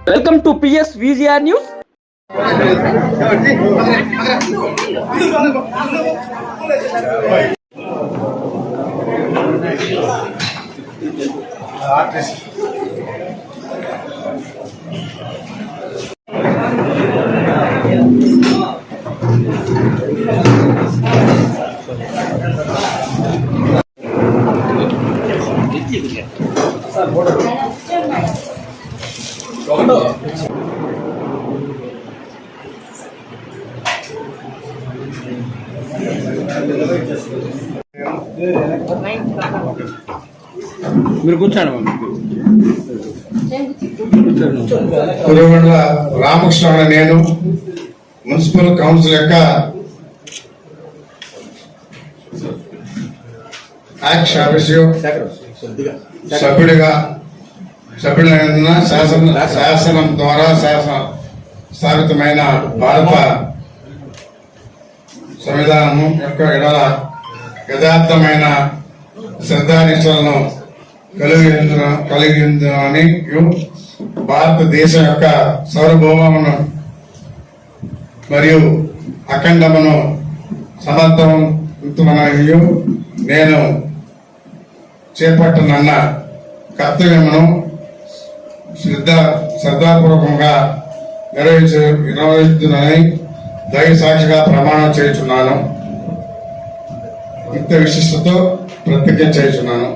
Welcome to PS VGR News. మీరు కూర్చోండి. కురవండ్ల రామకృష్ణ నేను మున్సిపల్ కౌన్సిల్ యొక్క యాక్ట్ ఆఫీసు సభ్యుడైన శాసనం ద్వారా స్థాపితమైన భారత సంవిధానము యొక్క ఎడల యథార్థమైన శ్రద్ధానిష్టలను కలిగిందని భారతదేశం యొక్క సార్వభౌమమును మరియు అఖండమును సమర్థవంతమైన నేను చేపట్టనన్న కర్తవ్యమును శ్రద్ధాపూర్వకంగా నిర్వహించునని దైవ సాక్షిగా ప్రమాణం చేయుచున్నాను. యుక్త విశిష్టతో ప్రతిజ్ఞ చేయుచున్నాను.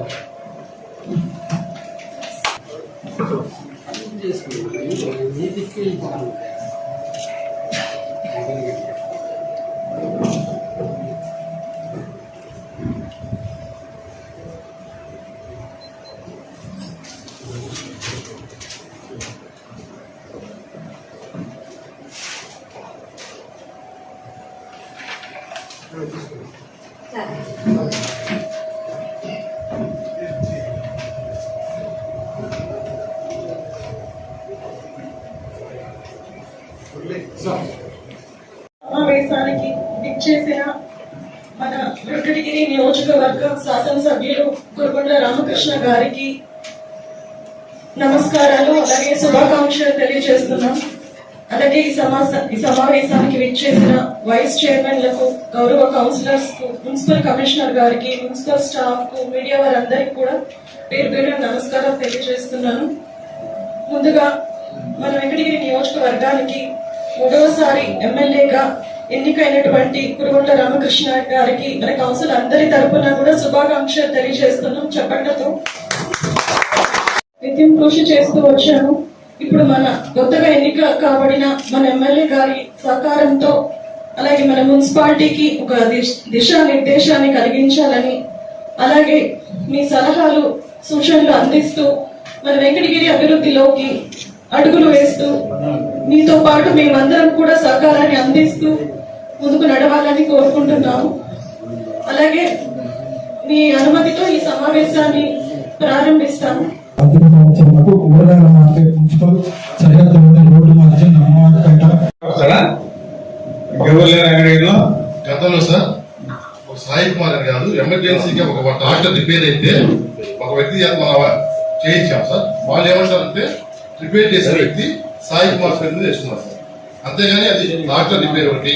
సమావేశానికి ఇచ్చేసిన మన వెంకటగిరి నియోజకవర్గ శాసనసభ్యులు కురవండ్ల రామకృష్ణ గారికి నమస్కారాలు, అలాగే శుభాకాంక్షలు తెలియజేస్తున్నాం. అలాగే ఈ సమావేశానికి విచ్చేసిన వైస్ చైర్మన్లకు, గౌరవ కౌన్సిలర్స్ కు, మున్సిపల్ కమిషనర్ గారికి, మున్సిపల్ స్టాఫ్ కు, మీడియా వారందరికీ కూడా పేరు పేరు నమస్కారం తెలియజేస్తున్నాను. ముందుగా మన వెంకటగిరి నియోజకవర్గానికి 3వసారి ఎమ్మెల్యేగా ఎన్నికైనటువంటి కురవండ్ల రామకృష్ణ గారికి మన కౌన్సిల్ అందరి తరఫున కూడా శుభాకాంక్షలు తెలియజేస్తున్నాం. చెప్పండితో నిత్యం కృషి చేస్తూ వచ్చాను. ఇప్పుడు మన కొత్తగా ఎన్నిక కాబడిన మన ఎమ్మెల్యే గారి సహకారంతో, అలాగే మన మున్సిపాలిటీకి ఒక దిశానిర్దేశాన్ని కలిగించాలని, అలాగే మీ సలహాలు సూచనలు అందిస్తూ మన వెంకటగిరి అభివృద్ధిలోకి అడుగులు వేస్తూ మీతో పాటు మేమందరం కూడా సహకారాన్ని అందిస్తూ ముందుకు నడవాలని కోరుకుంటున్నాము. అలాగే మీ అనుమతితో ఈ సమావేశాన్ని ప్రారంభిస్తాము. గతంలో సార్ సాయి కుమార్ అని కాదు, ఎమర్జెన్సీగా ఒక ట్రాక్టర్ రిపేర్ అయితే ఒక వ్యక్తి చేయించాం సార్. వాళ్ళు ఏమంటారంటే రిపేర్ చేసిన వ్యక్తి సాయి కుమార్ పేరు మీద వేసుకున్నారు సార్. అంతేగాని అది ట్రాక్టర్ రిపేర్ ఒకటి,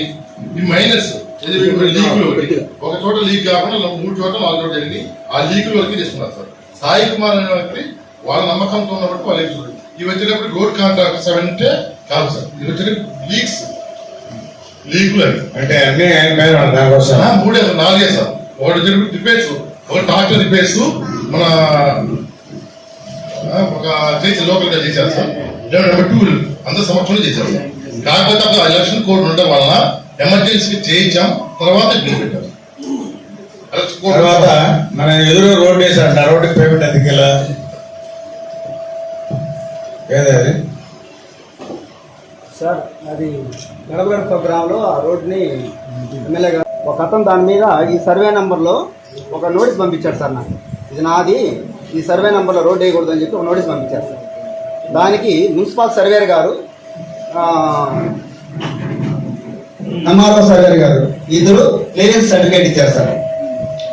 ఈ మైనస్ లీకులు ఒకటి, ఒక చోట లీక్ కాకుండా 3 చోట్ల 4 చోట్ల జరిగి ఆ లీకుల వరకు చేసుకున్నారు సార్. సాయి కుమార్ అనే వ్యక్తి వాళ్ళ నమ్మకంతో ఉన్నప్పుడు వాళ్ళు వేసుకున్నారు. ఇవి వచ్చేటప్పుడు రోడ్ కాంట్రాక్టర్స్ అంటే కాదు సార్, ఇవి వచ్చే లీకులు అంటే అన్ని 3-4 సార్. ఒకటి వచ్చేటప్పుడు రిపేర్స్, ఒక ట్రాక్టర్ రిపేర్స్ మన ఒక లోకల్ గా చేశారు సార్. నెంబర్ 2 అందరు సమక్షంలో చేశారు సార్. కాకపోతే అప్పుడు ఎలక్షన్ కోడ్ ఉండడం వలన ఎమర్జెన్సీ చేయించాం. తర్వాత బిల్ పెట్టారు. తర్వాత మన ఎదురు రోడ్ వేసారు, రోడ్డు పేమెంట్ ఎందుకు ఇలా సార్? అది గడపగడ ప్రోగ్రాంలో ఆ రోడ్ని ఎమ్మెల్యే గారు ఒక అతను దాని మీద ఈ సర్వే నంబర్లో ఒక నోటీస్ పంపించాడు సార్. నాకు ఇది నాది, ఈ సర్వే నంబర్లో రోడ్ వేయకూడదని చెప్పి ఒక నోటీస్ పంపించారు సార్. దానికి మున్సిపల్ సర్వేర్ గారు, ఎంఆర్ఓ సర్వేర్ గారు ఇద్దరు క్లియరెన్స్ సర్టిఫికేట్ ఇచ్చారు సార్.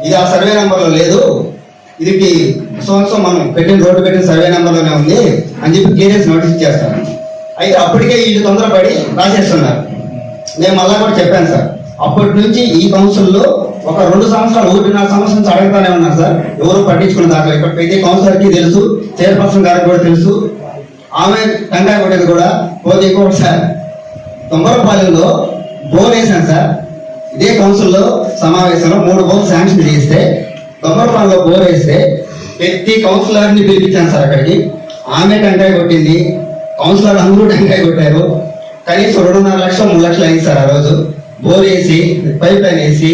ఇది ఆ సర్వే నంబర్లో లేదు, ఇది సో మనం పెట్టిన రోడ్డు పెట్టిన సర్వే నెంబర్లోనే ఉంది అని చెప్పి క్లియరెన్స్ నోటీస్ ఇచ్చేస్తారు. అయితే అప్పటికే వీళ్ళు తొందరపడి రాసేస్తున్నారు. నేను మళ్ళా కూడా చెప్పాను సార్, అప్పటి నుంచి ఈ కౌన్సిల్లో ఒక 2 సంవత్సరాలు 1.5 సంవత్సరం నుంచి అడుగుతానే ఉన్నారు సార్, ఎవరు పట్టించుకున్న దాకా. ఇక్కడ ప్రతి కౌన్సిలర్కి తెలుసు, చైర్పర్సన్ గారికి కూడా తెలుసు. ఆమె టంకాయ కొట్టేది కూడా పోతే ఇంకోటి సార్, తొమ్మరపాలెంలో బోర్ వేసాను సార్. ఇదే కౌన్సిల్లో సమావేశంలో 3 బోర్లు శాంక్షన్ చేస్తే తొమ్మరపాలెంలో బోర్ వేస్తే ప్రతి కౌన్సిలర్ని పిలిపించాను సార్ అక్కడికి. ఆమె టంకాయ కొట్టింది, కౌన్సిలర్ అందరూ టంకాయ కొట్టారు. కనీసం 2.5 లక్షలు 3 లక్షలు అయింది సార్ ఆ రోజు. బోర్ వేసి పైప్ లైన్ వేసి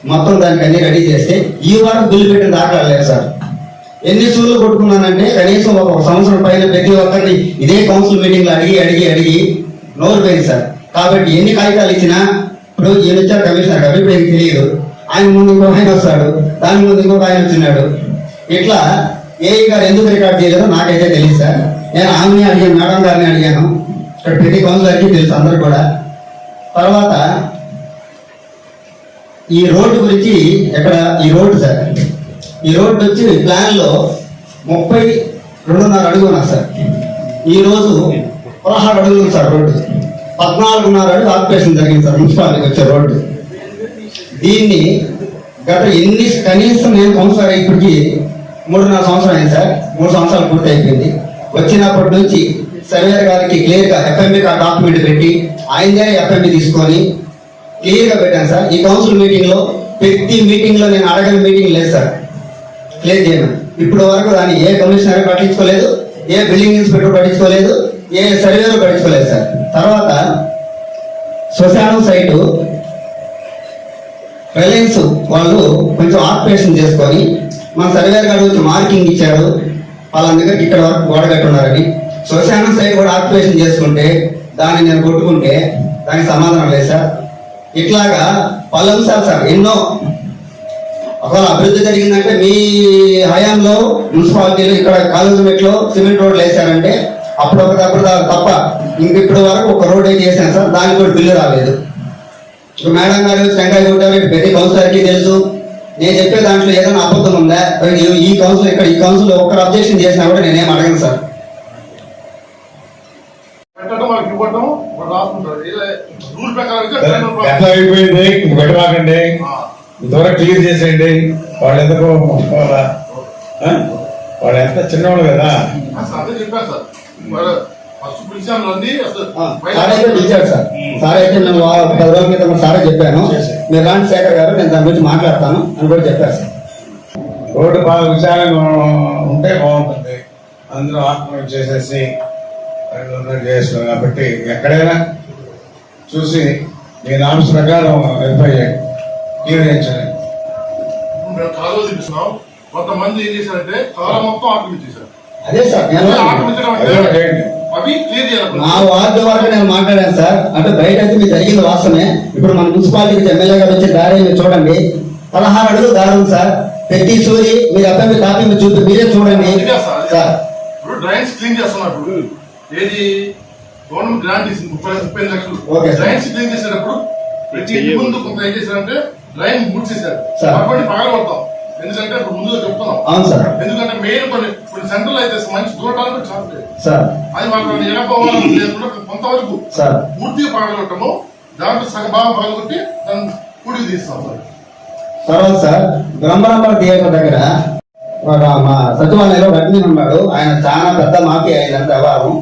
మొత్తం దానికి అన్ని రెడీ చేస్తే ఈ వారం బిల్లు పెట్టిన దాఖలా లేదు సార్. ఎన్ని సూర్లు కొట్టుకున్నానంటే కనీసం ఒక సంవత్సరం పైన ప్రతి ఒక్కరిని ఇదే కౌన్సిల్ మీటింగ్లో అడిగి నోరు పోయింది సార్. కాబట్టి ఎన్ని కాగితాలు ఇచ్చినా ఇప్పుడు ఈయన వచ్చారు కమిషనర్ గారు, ఇప్పుడు ఆయనకి తెలియదు. ఆయన ముందు ఇంకొక ఆయన వస్తాడు, దాని ముందు ఇంకొక ఆయన వచ్చినాడు. ఇట్లా ఏఈ గారు ఎందుకు రికార్డ్ చేయలేదో నాకైతే తెలియదు సార్. నేను ఆమెని అడిగాను, మేడం గారిని అడిగాను. ఇక్కడ ప్రతి కౌన్సిలర్కి తెలుసు అందరు కూడా. తర్వాత ఈ రోడ్డు గురించి ఎక్కడ ఈ రోడ్డు సార్, ఈ రోడ్డు వచ్చి ప్లాన్లో 32.5 అడుగులు ఉన్నా సార్. ఈరోజు 16 అడుగులు సార్ రోడ్డు. 14.5 అడుగు ఆక్యుపేషన్ జరిగింది సార్ మున్సిపాలిటీకి వచ్చే రోడ్డు. దీన్ని గత కనీసం నేను కౌన్సిలర్ ఇప్పటికి 3.5 సంవత్సరం అయింది సార్. 3 సంవత్సరాలు పూర్తి అయిపోయింది. వచ్చినప్పటి నుంచి సర్వేర్ గారికి క్లియర్గా ఎఫ్ఎంబి డాక్యుమెంట్ పెట్టి ఆయనదే ఎఫ్ఎంబి తీసుకొని క్లియర్గా పెట్టాను సార్. ఈ కౌన్సిల్ మీటింగ్లో ప్రతి మీటింగ్లో నేను అడగని మీటింగ్ లేదు సార్, క్లియర్ చేయను. ఇప్పుడు వరకు దాన్ని ఏ కమిషనర్ పట్టించుకోలేదు, ఏ బిల్డింగ్ ఇన్స్పెక్టర్ పట్టించుకోలేదు, ఏ సర్వేర్ పట్టించుకోలేదు సార్. తర్వాత శ్మశానం సైటు రిలయన్స్ వాళ్ళు కొంచెం ఆక్యుపేషన్ చేసుకొని మన సర్వేర్ గారు వచ్చి మార్కింగ్ ఇచ్చారు, వాళ్ళ దగ్గర ఇక్కడ వరకు గోడగట్టున్నారని. శ్మశానం సైట్ కూడా ఆక్యుపేషన్ చేసుకుంటే దాన్ని నేను కొట్టుకుంటే దానికి సమాధానం లేదు సార్. ఇట్లాగా పలు అంశాలు సార్ ఎన్నో. ఒకవేళ అభివృద్ధి జరిగిందంటే మీ హయాంలో మున్సిపాలిటీలో ఇక్కడ కాలేజ్ మెట్లో సిమెంట్ రోడ్లు వేసారంటే అప్పుడు తప్ప ఇంకిప్పటి వరకు ఒక రోడ్ అయితే చేశాను సార్, దానికి కూడా బిల్లు రాలేదు. ఇప్పుడు మేడం గారు టెంకాయ కొట్టారు, ప్రతి కౌన్సిలర్కి తెలుసు. నేను చెప్పే దాంట్లో ఏదైనా అబద్ధం ఉందా? ఈ కౌన్సిల్ ఇక్కడ ఈ కౌన్సిల్ ఒక్కరు అబ్జెక్షన్ చేసినా కూడా నేనేం అడగను సార్. పెట్టడం వాళ్ళకి ఇవ్వడం వాళ్ళు రాసుకుంటారు. రూల్ ప్రకారం ఎట్లా అయిపోయింది పెట్టమాకండి, ఇంతవరకు క్లియర్ చేసేయండి. వాళ్ళు ఎందుకు వాళ్ళు ఎంత చిన్నవాళ్ళు కదా. అదే చెప్పారు సార్, ఫస్ట్ పిలిచాను అండి. సార్ అయితే పిలిచాడు సార్. సార్ అయితే నేను 10 రోజుల క్రితం సారే చెప్పాను, మీరు రాండి శేఖర్ గారు, నేను దాని గురించి మాట్లాడతాను అని కూడా చెప్పారు సార్. రోడ్డు బాగా విశాలంగా ఉంటే బాగుంటుంది. అందరూ ఆక్రమణ చేసేసి చేస్తున్నారు. కాబట్టి ఎక్కడైనా చూసి మీ నామ్స్ ప్రకారం వెరిఫై చేయండి, క్లియర్ చేయించండి. మేము కాలువ తీపిస్తున్నాం, కొంతమంది ఏం చేశారంటే కాలం మొత్తం ఆక్రమించేశారు. అదే సార్ అవి క్లియర్ చేయాలి. నా వార్డు వరకు నేను మాట్లాడాను సార్. అంటే బయట అయితే మీకు జరిగింది వాస్తవమే. ఇప్పుడు మన మున్సిపాలిటీకి ఎమ్మెల్యే గారు వచ్చే దారి మీరు చూడండి, 16 అడుగులు దారి ఉంది సార్. ప్రతి సూరి మీరు అబ్బాయి కాపీ మీరు చూపి మీరే చూడండి సార్. ఇప్పుడు డ్రైన్స్ క్లీన్ చేస్తున్నప్పుడు ఏది గవర్నమెంట్ గ్రాంట్ ఇస్తుంది 35 లక్షలు. డ్రైన్స్ క్లీన్ చేసేటప్పుడు ప్రతి ఇంటి ముందు కొంత ఏం చేశారంటే డ్రైన్ మూసేశారు. కాబట్టి పగలగొడతాం, ఎందుకంటే ఇప్పుడు ముందుగా చెప్తున్నాం. అవును సార్. ఎందుకంటే మెయిన్ కొన్ని సెంట్రల్ అయితే మంచి దూరటానికి చాలు సార్. అది మాకు ఎనపోవాలని లేకుండా కొంతవరకు పూర్తిగా పగలగొట్టము, దాంట్లో సగ భాగం పగలగొట్టి దాన్ని పూడికి తీస్తాం సార్. తర్వాత సార్ బ్రహ్మరంభ థియేటర్ దగ్గర మా సచివాలయంలో అడ్మిన్ ఉన్నాడు. ఆయన చాలా పెద్ద మాఫీ అయినంత వ్యవహారం.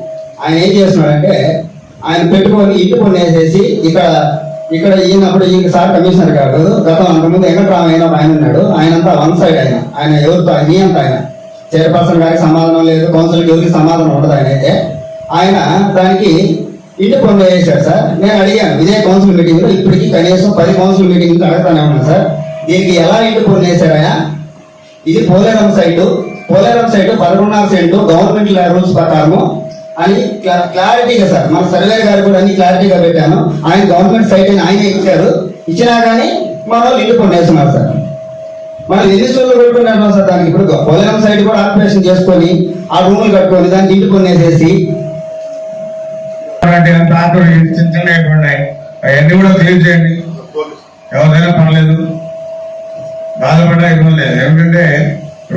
ఆయన ఏం చేస్తున్నాడంటే ఆయన పెట్టుకొని ఇంటి పన్ను వేసేసి ఇక్కడ ఈయనప్పుడు ఈయన సార్ కమిషనర్ గారు గతం అంతకుముందు వెంకటరామయ్య ఆయన ఉన్నాడు. ఆయనంతా 1 సైడ్ ఆయన ఎవరితో మీ అంత ఆయన చైర్పర్సన్ గారికి సమాధానం లేదు, కౌన్సిల్కి ఎవరికి సమాధానం ఉండదు. ఆయన దానికి ఇంటి పన్ను వేసాడు సార్. నేను అడిగాను ఇదే కౌన్సిల్ మీటింగ్ లో, ఇప్పటికి కనీసం 10 కౌన్సిల్ మీటింగ్ అడుగుతానే ఉన్నాను సార్. దీనికి ఎలా ఇంటి పన్ను వేసాడు ఆయన? ఇది పోలేరం సైటు 11.5 సెంటు గవర్నమెంట్ రూల్స్ ప్రకారము అని క్లారిటీగా సార్ మన సర్వేర్ గారు కూడా అన్ని క్లారిటీగా పెట్టాను. ఆయన గవర్నమెంట్ సైట్ అని ఆయనే ఇచ్చారు. ఇచ్చినా కానీ మన వాళ్ళు ఇల్లు కొనేస్తున్నారు సార్. మనం ఎన్ని సూర్లు పెట్టుకుంటున్నాం సార్. దానికి ఇప్పుడు పోలేరం సైట్ కూడా ఆపరేషన్ చేసుకొని ఆ రూములు కట్టుకొని దానికి ఇల్లు కొనేసేసి అవన్నీ కూడా క్లియర్ చేయండి. ఎవరైనా పర్లేదు, బాధపడ్డా ఇబ్బంది లేదు. ఏమిటంటే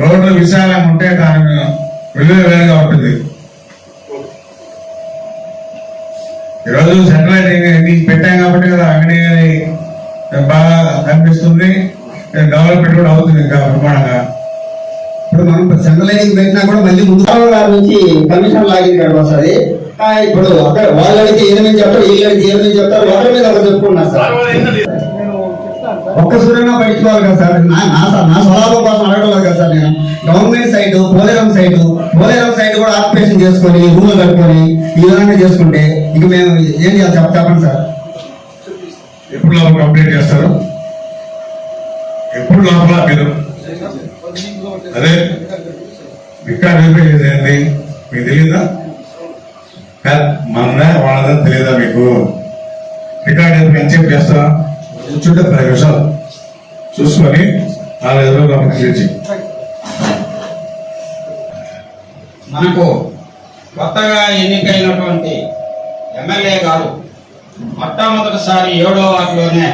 రోడ్లు విశాలంగా ఉంటే దాని విలువ వేరుగా ఉంటుంది. ఈరోజు సెటిలైట్ పెట్టాం కాబట్టి కదా అంగడి బాగా కనిపిస్తుంది, డెవలప్మెంట్ కూడా అవుతుంది ఇంకా బ్రహ్మాండంగా. ఇప్పుడు మనం సెంట్రల్ లైనింగ్ పెట్టినా కూడా మళ్ళీ ముందు గారి నుంచి కమిషన్ లాగింగ్ కాడ వస్తుంది. ఇప్పుడు అక్కడ వాళ్ళు అడిగితే ఏమని చెప్తారు, వీళ్ళు అడిగితే ఏమని చెప్తారు, ఒకరి మీద ఒకరు చెప్పుకున్నారు సార్. ఒక్క సూర్యంగా పట్టించుకోవాలి కదా సార్. నా స్వలాభం కోసం అడగడం లేదు కదా సార్. నేను గవర్నమెంట్ సైట్ పోలేరం సైట్ కూడా ఆక్యుపేషన్ చేసుకొని రూమ్ కట్టుకొని ఈ విధంగా చేసుకుంటే ఇక మేము ఏం చేయాలి చెప్పండి సార్. ఎప్పుడు లోపల కంప్లీట్ చేస్తారు? ఎప్పుడు లోపల మీరు అదే రికార్డ్ వెరిఫై చేసేయండి. మీకు తెలియదా? మనదా వాళ్ళదా తెలియదా మీకు? రికార్డ్ వెరిఫై ఎంతసేపు చేస్తా? కూర్చుంటే 10 నిమిషాలు చూసుకొని 4-5 రోజులు కంప్లీట్ చేయి. మనకు కొత్తగా ఎన్నికైనటువంటి ఎమ్మెల్యే గారు మొట్టమొదటిసారి 7వ వార్డులోనే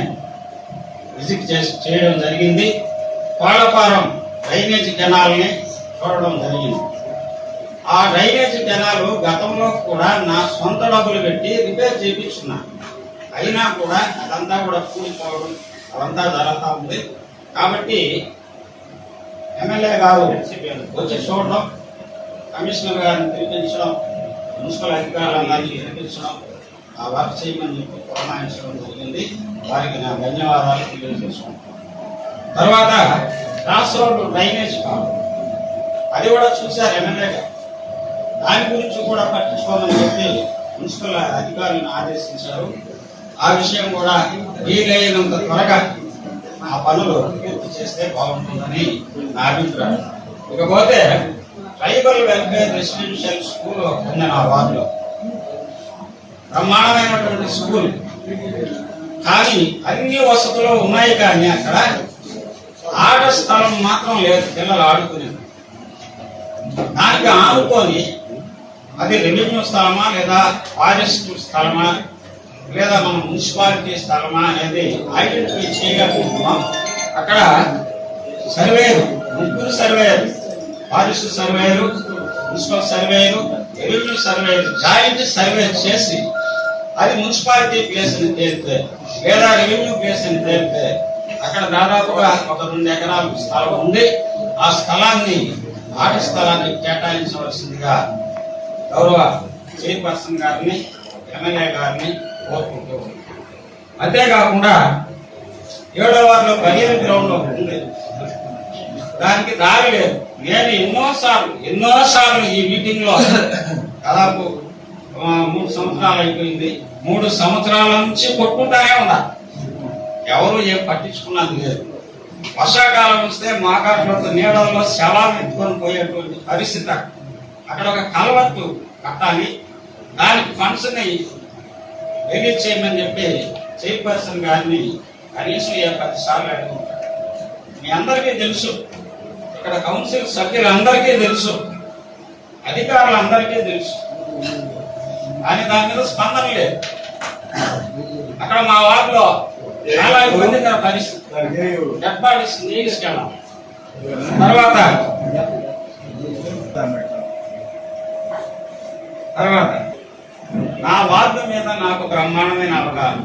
విజిట్ చేయడం జరిగింది. కోళ్లపారం డ్రైనేజ్ కెనాల్ని చూడడం జరిగింది. ఆ డ్రైనేజ్ కెనాల్ గతంలో కూడా నా సొంత డబ్బులు పెట్టి రిపేర్ చేయించున్నాను. అయినా కూడా అదంతా కూడా కూలిపోవడం అదంతా జరుగుతూ ఉంది. కాబట్టి ఎమ్మెల్యే గారు వచ్చి చూడడం, కమిషనర్ గారిని పిలిపించడం, మున్సిపల్ అధికారులందరినీ పిలిపించడం, ఆ వర్క్ చేయమని చెప్పి పురమాయించడం జరిగింది. వారికి నా ధన్యవాదాలు తెలియజేసుకుంటాను. తర్వాత క్రాస్ రోడ్ డ్రైనేజ్ కాదు, అది కూడా చూశారు ఎమ్మెల్యే గారు. దాని గురించి కూడా పట్టించుకోమని చెప్పి మున్సిపల్ అధికారులను ఆదేశించారు. ఆ విషయం కూడా వీలైనంత త్వరగా ఆ పనులు పూర్తి చేస్తే బాగుంటుందని నా అభిప్రాయం. ఇకపోతే ట్రైబల్ వెల్ఫేర్ రెసిడెన్షియల్ స్కూల్ ఉంది నా వార్డులో. బ్రహ్మాండమైనటువంటి స్కూల్, కానీ అన్ని వసతులు ఉన్నాయి, కానీ అక్కడ ఆట స్థలం మాత్రం లేదు పిల్లలు ఆడుకునేది. దానికి ఆనుకొని అది రెవెన్యూ స్థలమా లేదా ఫారెస్ట్ స్థలమా లేదా మన మున్సిపాలిటీ స్థలమా అనేది ఐడెంటిఫై చేయగలుగుతున్నాం. అక్కడ సర్వేలు, 3 సర్వేలు, ఫారెస్ట్ సర్వేలు, మున్సిపల్ సర్వేలు, రెవెన్యూ సర్వేలు జాయింట్ సర్వే చేసి అది మున్సిపాలిటీ ప్లేస్ అని తేలితే లేదా రెవెన్యూ ప్లేస్ అని తేలితే అక్కడ దాదాపుగా ఒక 2 ఎకరాల స్థలం ఉంది. ఆ స్థలాన్ని, ఆట స్థలాన్ని కేటాయించవలసిందిగా గౌరవ చైర్పర్సన్ గారిని, ఎమ్మెల్యే గారిని కోరుకుంటూ ఉంది. అంతేకాకుండా 7వ వార్డులో బహిరంగ గ్రౌండ్ ఉంది, దానికి దారి లేదు. నేను ఎన్నోసార్లు ఈ మీటింగ్ లో దాదాపు 3 సంవత్సరాలు అయిపోయింది. 3 సంవత్సరాల నుంచి కొట్టుకుంటానే ఉన్నా, ఎవరు ఏం పట్టించుకున్నది లేదు. వర్షాకాలం వస్తే మాకాట్లతో నీడల్లో శవాలు ఎత్తుకొని పోయేటువంటి పరిస్థితి. అక్కడ ఒక కలవత్తు కట్టాలి, దానికి ఫండ్స్ ని రిలీజ్ చేయమని చెప్పి చైర్పర్సన్ గారిని కనీసం 10 సార్లు అడుగుతారు. మీ అందరికీ తెలుసు, ఇక్కడ కౌన్సిల్ సభ్యులందరికీ తెలుసు, అధికారులందరికీ తెలుసు, కానీ దాని మీద స్పందన లేదు. అక్కడ మా వార్డులో చాలా ఇబ్బందికర పరిస్థితి. డెడ్ బాడీస్ తీసుకెళ్ళాం. తర్వాత నా వార్డు మీద నాకు బ్రహ్మాండమైన అవగాహన.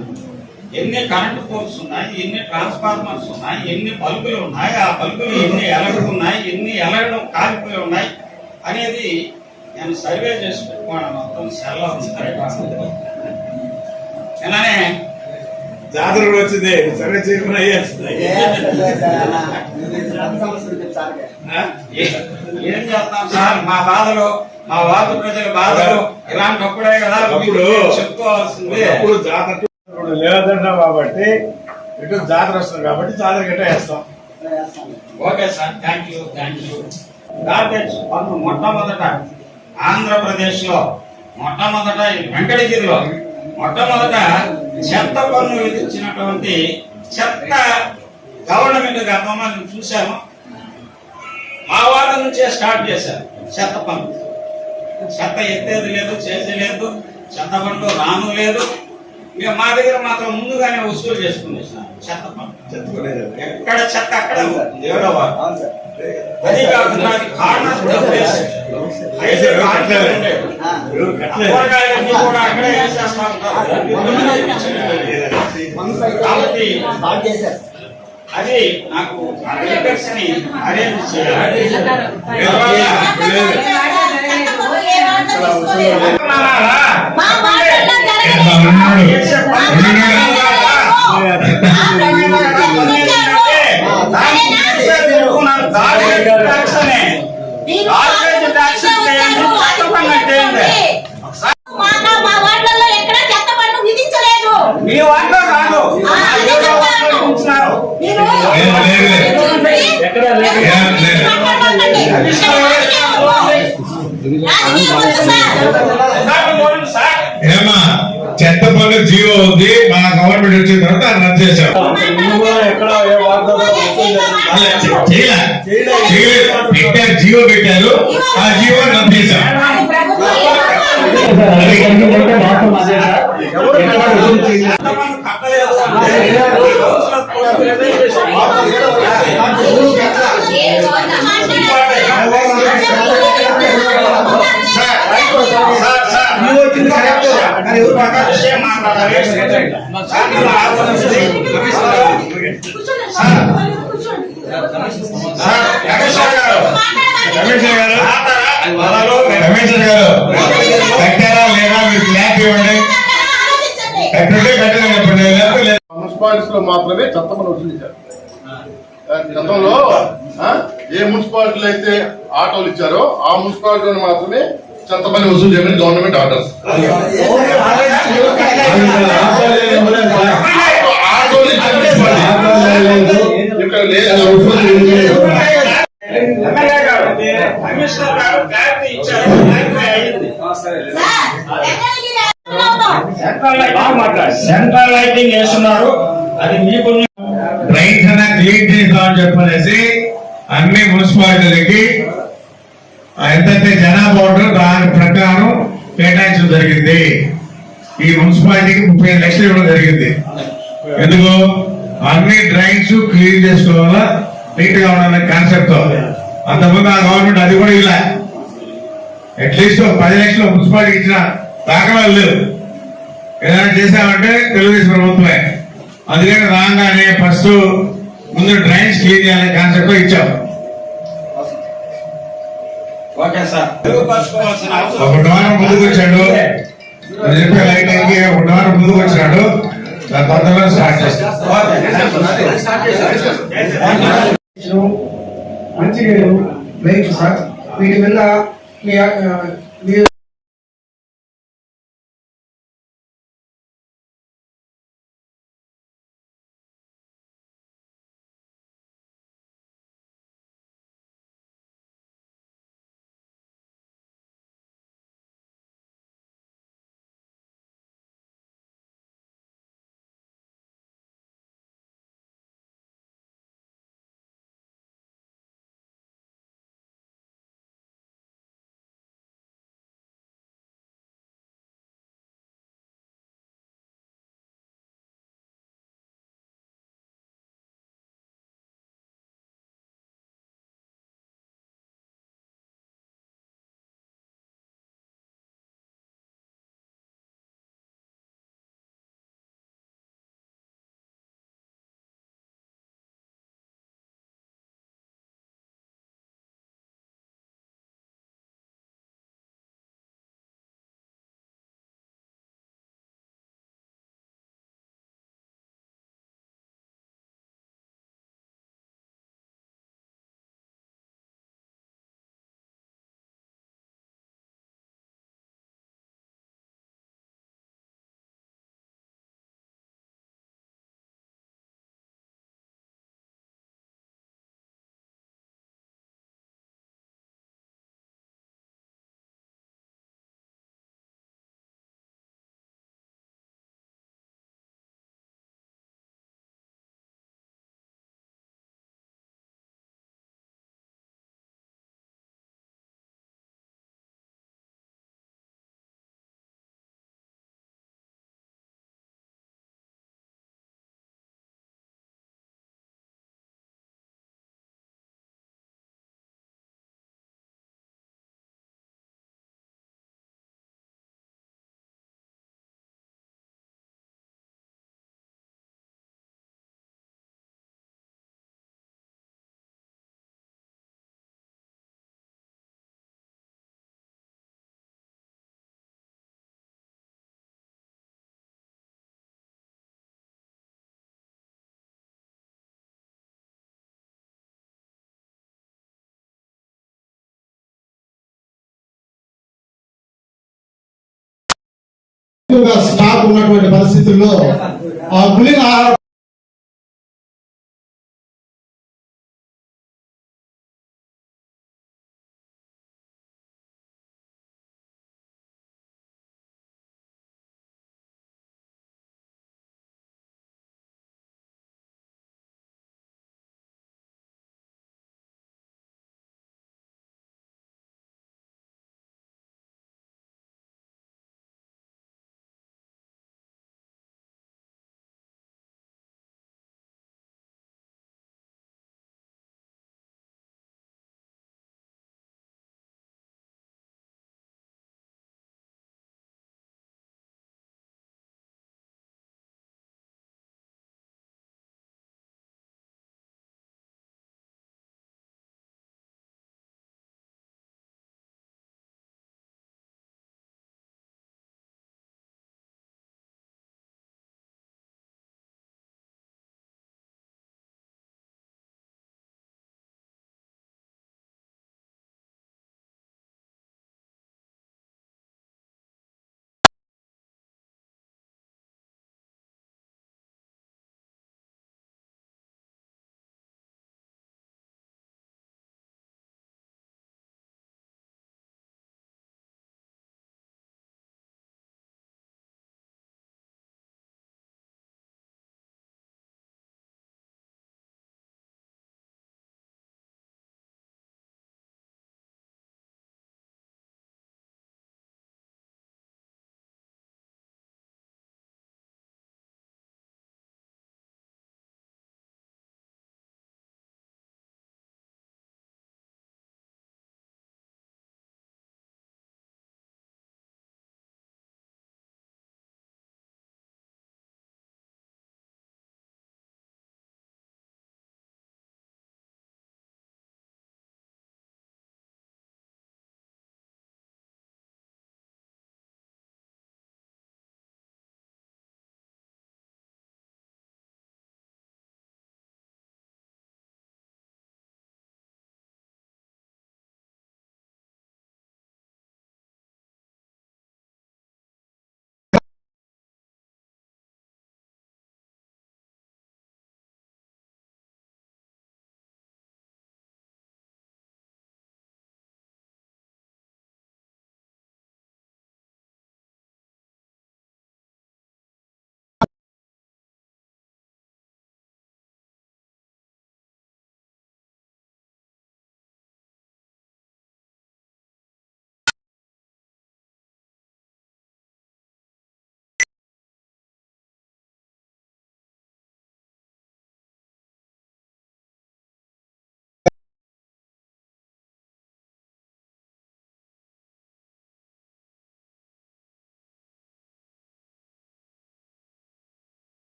ఎన్ని కరెంటు పోల్స్ ఉన్నాయి, ఎన్ని ట్రాన్స్ఫార్మర్స్ ఉన్నాయి, ఎన్ని బల్బులు ఉన్నాయి, ఆ బల్బులు ఎన్ని ఎలగడున్నాయి, ఎన్ని ఎలగడం కాలిపోయి ఉన్నాయి అనేది నేను సర్వే చేసి పెట్టుకోవడం. మొత్తం సెల్లో ఉంది. అలానే జాతర కూడా వచ్చింది, సర్వే చేయకుండా ఏం చేస్తాం సార్, మా బాధలు, మా వార్డు ప్రజల బాధలు ఇలాంటప్పుడే కదా చెప్పుకోవాల్సింది. అప్పుడు జాతర లేదంటాం కాబట్టి ఇటు జాతర వస్తుంది కాబట్టి జాతర గట్ట వేస్తాం. Okay sir, thank you. Garbage పన్ను మొట్టమొదట ఆంధ్రప్రదేశ్ లో, మొట్టమొదట వెంకటగిరిలో మొట్టమొదట చెత్త పన్ను విధించినటువంటి చెత్త గవర్నమెంట్ గతంలో నేను చూశాను. మా వార్డు నుంచే స్టార్ట్ చేశారు చెత్త పన్ను. చెత్త ఎత్తేది లేదు, చేసేది లేదు, చెత్త పన్ను రాను లేదు. ఇక మా దగ్గర మాత్రం ముందుగానే వసూలు చేసుకునేసారు చెత్త పన్ను. ఎక్కడ చెత్త అక్కడ 7వ వార్డు. అది కాకుండా కార్నర్ అయితే మార్కెట్ ఉండేది. కూరగాయలన్నీ కూడా అక్కడే వేసేస్తా ఉంటారు. కాబట్టి స్టార్ట్ చేశారు. అది నాకు అగ్రికల్చర్ ని అరేంజ్ చేయాలి. మీ వాటిలో కాదు, ఉంటున్నారు. ఏమా చెత్త పన్ను జీవో ఉంది, మా గవర్నమెంట్ వచ్చిన తర్వాత అది రద్దు చేశాం. పెట్టారు, జీవో పెట్టారు, ఆ జీవో రద్దు చేశాం. కమిషనర్ గారు కట్టారా లేదా మీరు క్లాప్ ఇవ్వండి. కట్టుంటే కట్టని చెప్పండి, లేకపోతే లేదు. మున్సిపాలిటీస్ లో మాత్రమే చెత్తమని వసూలు చేశారు. గతంలో ఏ మున్సిపాలిటీలో అయితే ఆటోలు ఇచ్చారో ఆ మున్సిపాలిటీలో మాత్రమే చెత్తమని వసూలు చేయమని గవర్నమెంట్ ఆర్డర్స్. ఆటోలు ఇక్కడ లేదు. సెంట్రల్ లైటింగ్ వేస్తున్నారు. అది మీకు రైట్ అన్న క్లీన్ చేస్తామని చెప్పనేసి అన్ని మున్సిపాలిటీలకి ఎంతైతే జనాభా ఉంటుందో దాని ప్రకారం కేటాయించడం జరిగింది. ఈ మున్సిపాలిటీకి 35 లక్షలు ఇవ్వడం జరిగింది. ఎందుకు అన్ని డ్రైన్స్ క్లీన్ చేసుకోవాలా, నీట్ గా ఉండాలనే కాన్సెప్ట్ తో. అంతకుముందు ఆ గవర్నమెంట్ అది కూడా ఇలా అట్లీస్ట్ 10 లక్షలు మున్సిపాలిటీకి ఇచ్చిన దాఖలాలు లేవు. ఏదైనా చేశామంటే తెలుగుదేశం ప్రభుత్వమే. అందుకని రాగానే ఫస్ట్ ముందు డ్రైన్స్ క్లీన్ చేయాలనే కాన్సెప్ట్ తో ఇచ్చాం. ఓకే సార్, ఒక వారం ముందుకు వచ్చాడు, చెప్పే లైటింగ్ ఒక వారం ముందుకు వచ్చాడు, దాని తొందరగా స్టార్ట్ చేస్తాం. మంచినీరు లైట్ సార్, వీటి వల్ల మీ ఎక్కువగా స్టాక్ ఉన్నటువంటి పరిస్థితుల్లో ఆ పులిన ఆహార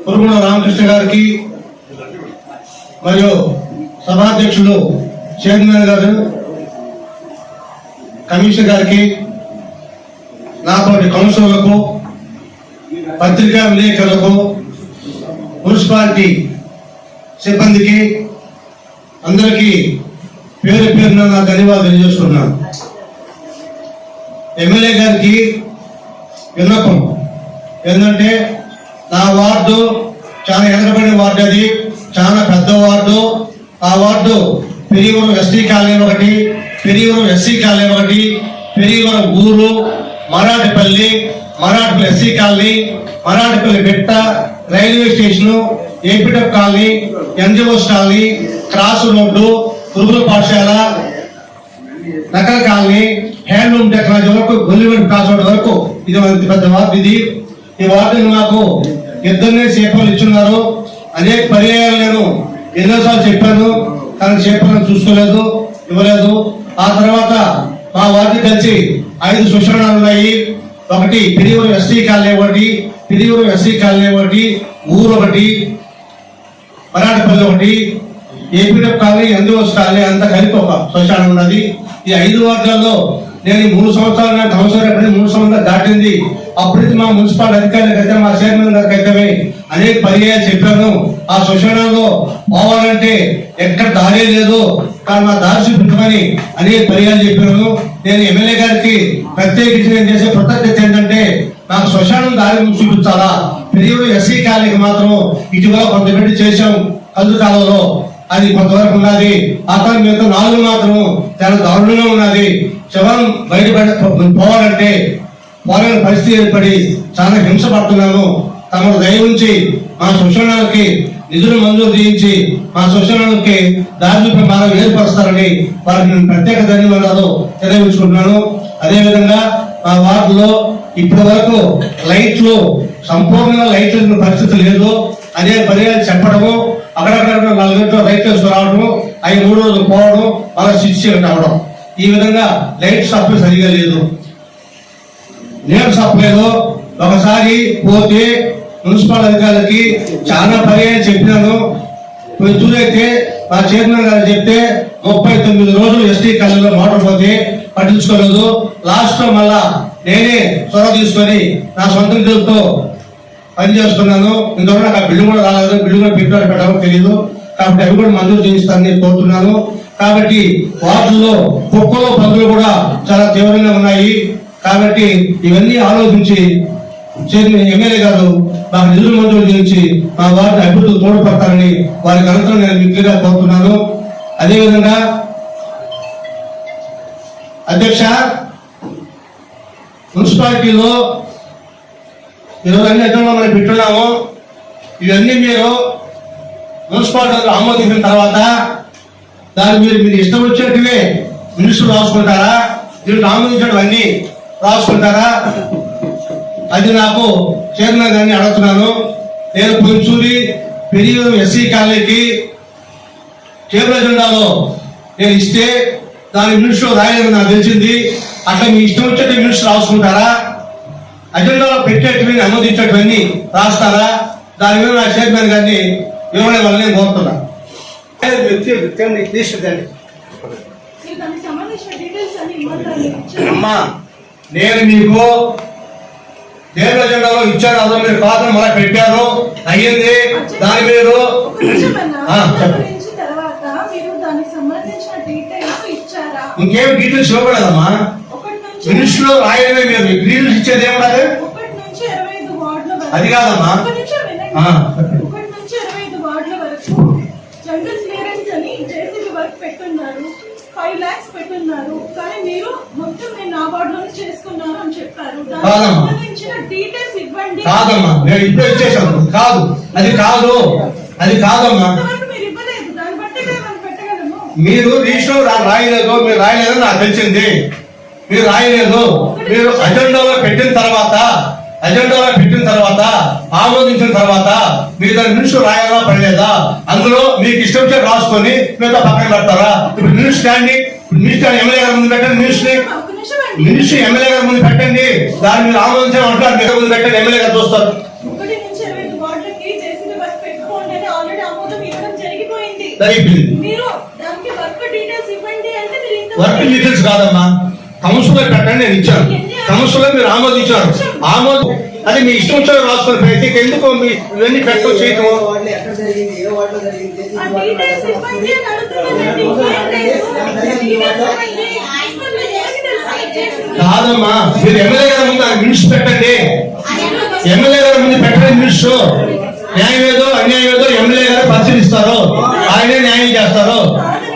పురుగుల రామకృష్ణ గారికి మరియు సభాధ్యక్షులు చైర్మన్ గారు, కమిషనర్ గారికి, నాతోటి కౌన్సిలర్లకు, పత్రికా విలేకరులకు, మున్సిపాలిటీ సిబ్బందికి అందరికీ పేరు పేరున నా ధన్యవాదాలు తెలియజేసుకున్నాను. ఎమ్మెల్యే గారికి విన్నపం ఏంటంటే, నా వార్డు చాలా వెనకబడిన వార్డు, అది చాలా పెద్ద వార్డు. ఆ వార్డు పెరియవరం ఎస్టీ కాలనీ ఒకటి, పెరియవరం ఎస్సీ కాలనీ ఒకటి, పెరియవరం ఊరు, మరాఠపల్లి ఎస్సీ కాలనీ, మరాఠపల్లి బెట్ట, రైల్వే స్టేషను, ఏపీటప్ colony, NGOs colony, cross road, పురుగుల పాఠశాల, నగర కాలనీ, హ్యాండ్లూమ్ టెక్నాలజీ వరకు, గొల్లివెంట్ క్రాస్ రోడ్ వరకు ఇది పెద్ద వార్డు. ఇది ఈ వార్డుని నాకు ఇద్దరినే సేపలు ఇచ్చున్నారు. అనేక పర్యాయాలు నేను ఎన్నోసార్లు చెప్పాను, కానీ సేపలను చూసుకోలేదు, ఇవ్వలేదు. ఆ తర్వాత మా వార్డు కలిసి 5 సుషరణాలు ఉన్నాయి. ఒకటి పెరియవరం ఎస్టీ కాలనీ ఒకటి, పిరియూరు ఎస్సీ కాలనీ ఒకటి, ఊరు ఒకటి, మరాఠపల్లి ఒకటి, ఏపీఎఫ్ కాలనీ, ఎన్జిఓస్ కాలనీ అంతా కలిపి ఒక శ్మశానం ఉన్నది. ఈ 5 వార్డులలో నేను 3 సంవత్సరాలు నాకు అవసరం 3 సంవత్సరాలు దాటింది. అప్పటికి మా మున్సిపల్ అధికారులకు అయితే మా చైర్మన్ గారికి అయితే అనేక పర్యాలు చెప్పాను, ఆ శ్మశానంలో పోవాలంటే ఎక్కడ దారి లేదు, కానీ మా దారి చూపించమని అనేక పర్యాలు చెప్పాను. నేను ఎమ్మెల్యే గారికి ప్రత్యేకించి నేను చేసే కృతజ్ఞత ఏంటంటే నాకు శ్మశానం దారి చూపించాలా. పెరియూరు ఎస్సీ కాలనీకి మాత్రం ఇటీవల కొంత పెట్టి చేశాం కల్లు కాలంలో, అది కొంతవరకు ఉన్నది. ఆ కాలం మీద 4 మాత్రం చాలా దారుణంగా ఉన్నది. శవం బయటపడి పోవాలంటే పోలేని పరిస్థితి ఏర్పడి చాలా హింస పడుతున్నాను. తమను దయ ఉంచి మా శ్మశానాలకి నిధులు మంజూరు చేయించి మా శ్మశానాలకి దారి బాగా ఏర్పరుస్తారని వారికి నేను ప్రత్యేక ధన్యవాదాలు తెలియజేసుకుంటున్నాను. అదేవిధంగా మా వార్డులో ఇప్పటి వరకు లైట్లు సంపూర్ణంగా లైట్లు పరిస్థితి లేదు. అదే పర్యాలు చెప్పడము, అక్కడక్కడ 4 గంటలు లైట్లు వేసుకురావడము, అవి 3 రోజులు పోవడం, అలా స్విచ్ అవడం, ఈ విధంగా లైట్ సప్లై సరిగా లేదు. నీరు సప్లైలో ఒకసారి పోతే మున్సిపల్ అధికారులకి చాలా పర్యాలు చెప్పినాను. చూడైతే మా చైర్మన్ గారు చెప్తే 39 రోజులు ఎస్టీ కాలనీలో మోటార్ పోతే పట్టించుకోలేదు. లాస్ట్ లో మళ్ళా నేనే చొరవ తీసుకొని నా సొంత నిధులతో పనిచేస్తున్నాను. ఇంతవరకు నాకు ఆ బిల్లు కూడా రాలేదు, బిల్లు కూడా పెట్టాలో తెలియదు. కాబట్టి అవి కూడా మంజూరు చేయిస్తానని కోరుతున్నాను. కాబట్టి వార్డుల్లో కుక్కలు పందులు కూడా చాలా తీవ్రంగా ఉన్నాయి. కాబట్టి ఇవన్నీ ఆలోచించి చైర్మన్ ఎమ్మెల్యే గారు మాకు నిధులు మంజూరు చేయించి మా వారిని అభివృద్ధి తోడ్పడతారని వారికి అనంతరం నేను మిక్కిలిగా కోరుతున్నాను. అదేవిధంగా అధ్యక్ష, మున్సిపాలిటీలో ఈరోజు అన్ని ఎక్కడ మనం పెట్టున్నాము. ఇవన్నీ మీరు మున్సిపాలిటీలో ఆమోదించిన తర్వాత దాన్ని మీరు ఇష్టం వచ్చేటివే మినిస్టర్ రాసుకుంటారా, దీంట్లో ఆమోదించడం అన్ని రాసుకుంటారా? అది నాకు చైర్మన్ గారిని అడుగుతున్నాను. నేను పొంచూరి పెరియూరు ఎస్సీ కాలనీకి కేబుల్ ఎజెండాలో నేను ఇస్తే దాని మినిస్టర్ రాయలేదని నాకు తెలిసింది. అట్లా మీ ఇష్టం వచ్చేట మినిస్టర్ రాసుకుంటారా? అజెండాలో పెట్టేటివి ఆమోదించేటివన్నీ రాస్తారా? దాని మీద నా చైర్మన్ గారిని వివరణ వల్ల నేను కోరుతున్నా. అమ్మా, నేను మీకు దేవుల అజెండాలో ఇచ్చాను, అదో మీరు పాత్ర మళ్ళీ పెట్టారు, అయ్యింది. దాని మీరు ఇంకేం డీటెయిల్స్ ఇవ్వకూడదమ్మా. మినిస్టర్ రాయడమే, మీరు డీటెయిల్స్ ఇచ్చేది ఏమన్నది అది కాదమ్మా. జనరల్ క్లియరెన్స్ అని జేసీబీ వర్క్ పెట్టున్నారు, 5 lakhs పెట్టున్నారు. కానీ మీరు మొత్తం నేను నా వార్డులోనే చేసుకున్నాను అని చెప్పారు. దానికి సంబంధించిన డీటెయిల్స్ ఇవ్వండి. కాదమ్మా, నేను ఇప్పుడే ఇచ్చేసాను. కాదు, అది కాదు, అది కాదమ్మా. మీరు ఇవ్వలేదు, దాన్ని బట్టి మేము పెట్టగలము. మీరు రిజిస్టర్ రాయలేదు, మీరు రాయలేదని నాకు తెలిసింది. మీరు రాయలేదు. మీరు అజెండాలో పెట్టిన తర్వాత ఆమోదించిన తర్వాత మీరు దాని మినిస్టర్ రాయాలా పడలేదా? అందులో మీకు ఇష్టం వచ్చే రాసుకొని మీతో పక్కన పెడతారా? ఇప్పుడు మినిస్టర్ స్టాండింగ్ మినిస్టర్ ఎమ్మెల్యే గారి ముందు పెట్టండి, మినిస్టర్ ఎమ్మెల్యే గారి ముందు పెట్టండి. దాన్ని మీరు ఆమోదించడం అంటారు, మీరు ముందు పెట్టండి, ఎమ్మెల్యే గారు చూస్తారు. వర్క్ డీటెయిల్స్ కాదమ్మా, కౌన్సిలర్ పెట్టండి, నేను ఇచ్చాను. కౌన్సిలర్ మీరు ఆమోదించారు, అది మీ ఇష్టం వచ్చారు రాసుకుని పెడితే ఎందుకు ఇవన్నీ పెట్టు చేయటం? కాదమ్మా, మీరు ఎమ్మెల్యే గారి ముందు మినిస్టర్ పెట్టండి, ఎమ్మెల్యే గారి ముందు పెట్టండి. మినిస్టర్ న్యాయం ఏదో అన్యాయం ఏదో ఎమ్మెల్యే గారు పరిశీలిస్తారు, ఆయనే న్యాయం చేస్తారు.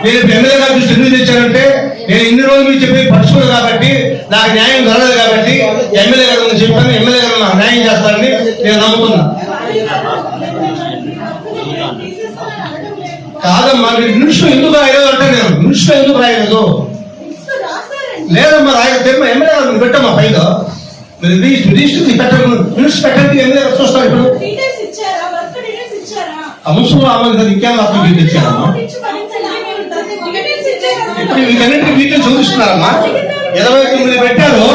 నేను ఎమ్మెల్యే గారి దృష్టి ఎందుకు తెచ్చానంటే నేను ఇన్ని రోజులు మీరు చెప్పి పరుచుకున్నాను కాబట్టి, నాకు న్యాయం దొరకలేదు కాబట్టి ఎమ్మెల్యే గారు చెప్పాను, ఎమ్మెల్యే గారు నాకు న్యాయం చేస్తారని నేను నమ్ముతున్నా. కాదమ్మా, మీరు మినిస్టర్ ఎందుకు రాయలేదు అంటే నేను మినిస్టర్ ఎందుకు రాయలేదు లేదమ్మా, రాయలేదు. ఎమ్మెల్యే గారు పెట్టమ్మా, పైగా మీరు రిజిస్టర్ పెట్టండి, మినిస్టర్ పెట్టండి, ఎమ్మెల్యే గారు చూస్తారు. ఇప్పుడు కౌన్సిల్ ఆమోదించారు, ఇంకేమో అప్పుడు ఇచ్చారమ్మా. ఇప్పుడు వీటన్నింటినీ డీటెయిల్స్ చూపిస్తున్నారమ్మా. 29 పెట్టారు.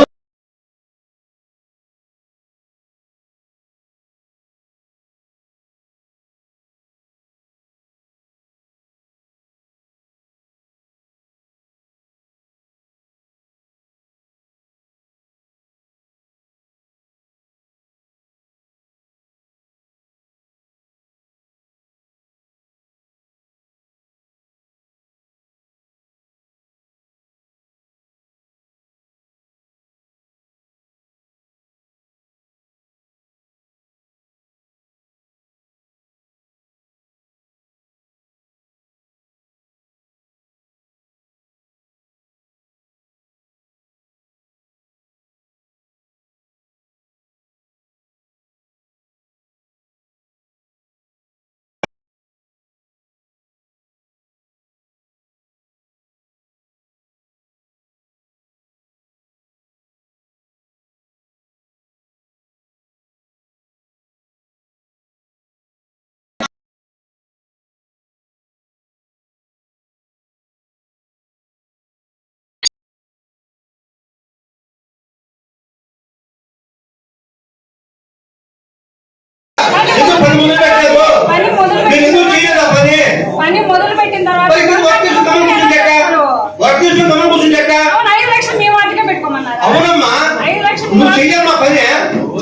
నువ్వు చెయ్యమ్మా పని నువ్వు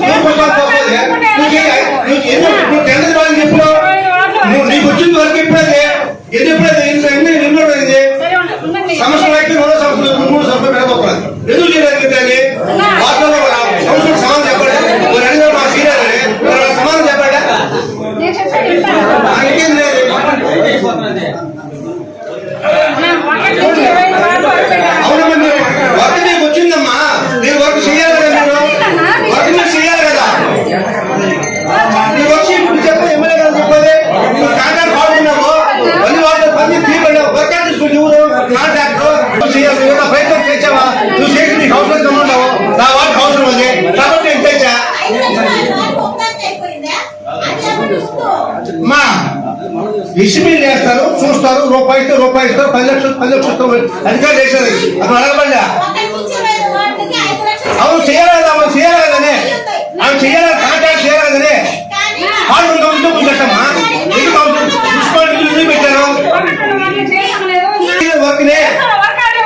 టెండర్ వాళ్ళని చెప్పు నువ్వు నీకు వచ్చింది వరకు ఎప్పుడైతే ఎప్పుడైతే సంవత్సరం అయితే 2 సంవత్సరాలు 3 సంవత్సరాలు పెడతారు ఎందుకు చేయడానికి వాటిలో సంవత్సరం సమాధానం చెప్పండి మరి అడిగిన మా సీనియర్ సమాధానం చెప్పండి ఇంకేం లేదు అవునమ్మా వర్క్ నీకు వచ్చిందమ్మా మీరు వర్క్ చేయాలి కదా మీరు వర్క్ మీరు చేయాలి కదా నీ వచ్చి ఇప్పుడు చెప్పు ఎమ్మెల్యే గారు చెప్పేది కాంట్రాక్ట్ బాగున్నాము పని వాళ్ళు పని తీయబడి వర్క్ తీసుకుని నువ్వు కాంట్రాక్టర్ ప్రయత్నం చేసావా నువ్వు చేసి నీకు అవసరం కమ్మంటావు నా వాటికి అవసరం ఉంది కాబట్టి నేను చేశా మా ఇసిమిల్ చేస్తారు చూస్తారు రూపాయి ఇస్తారు 10 లక్షలు ఇస్తారు అధికారులు చేసేది అక్కడ అడగబడ్డా అవును చేయాలి ఆమె చేయాలని ఆమె చేయాలి కాంట్రాక్ట్ చేయాలని వాళ్ళు కూర్చోమ్మా ఎందుకు అవసరం పెట్టారు వర్క్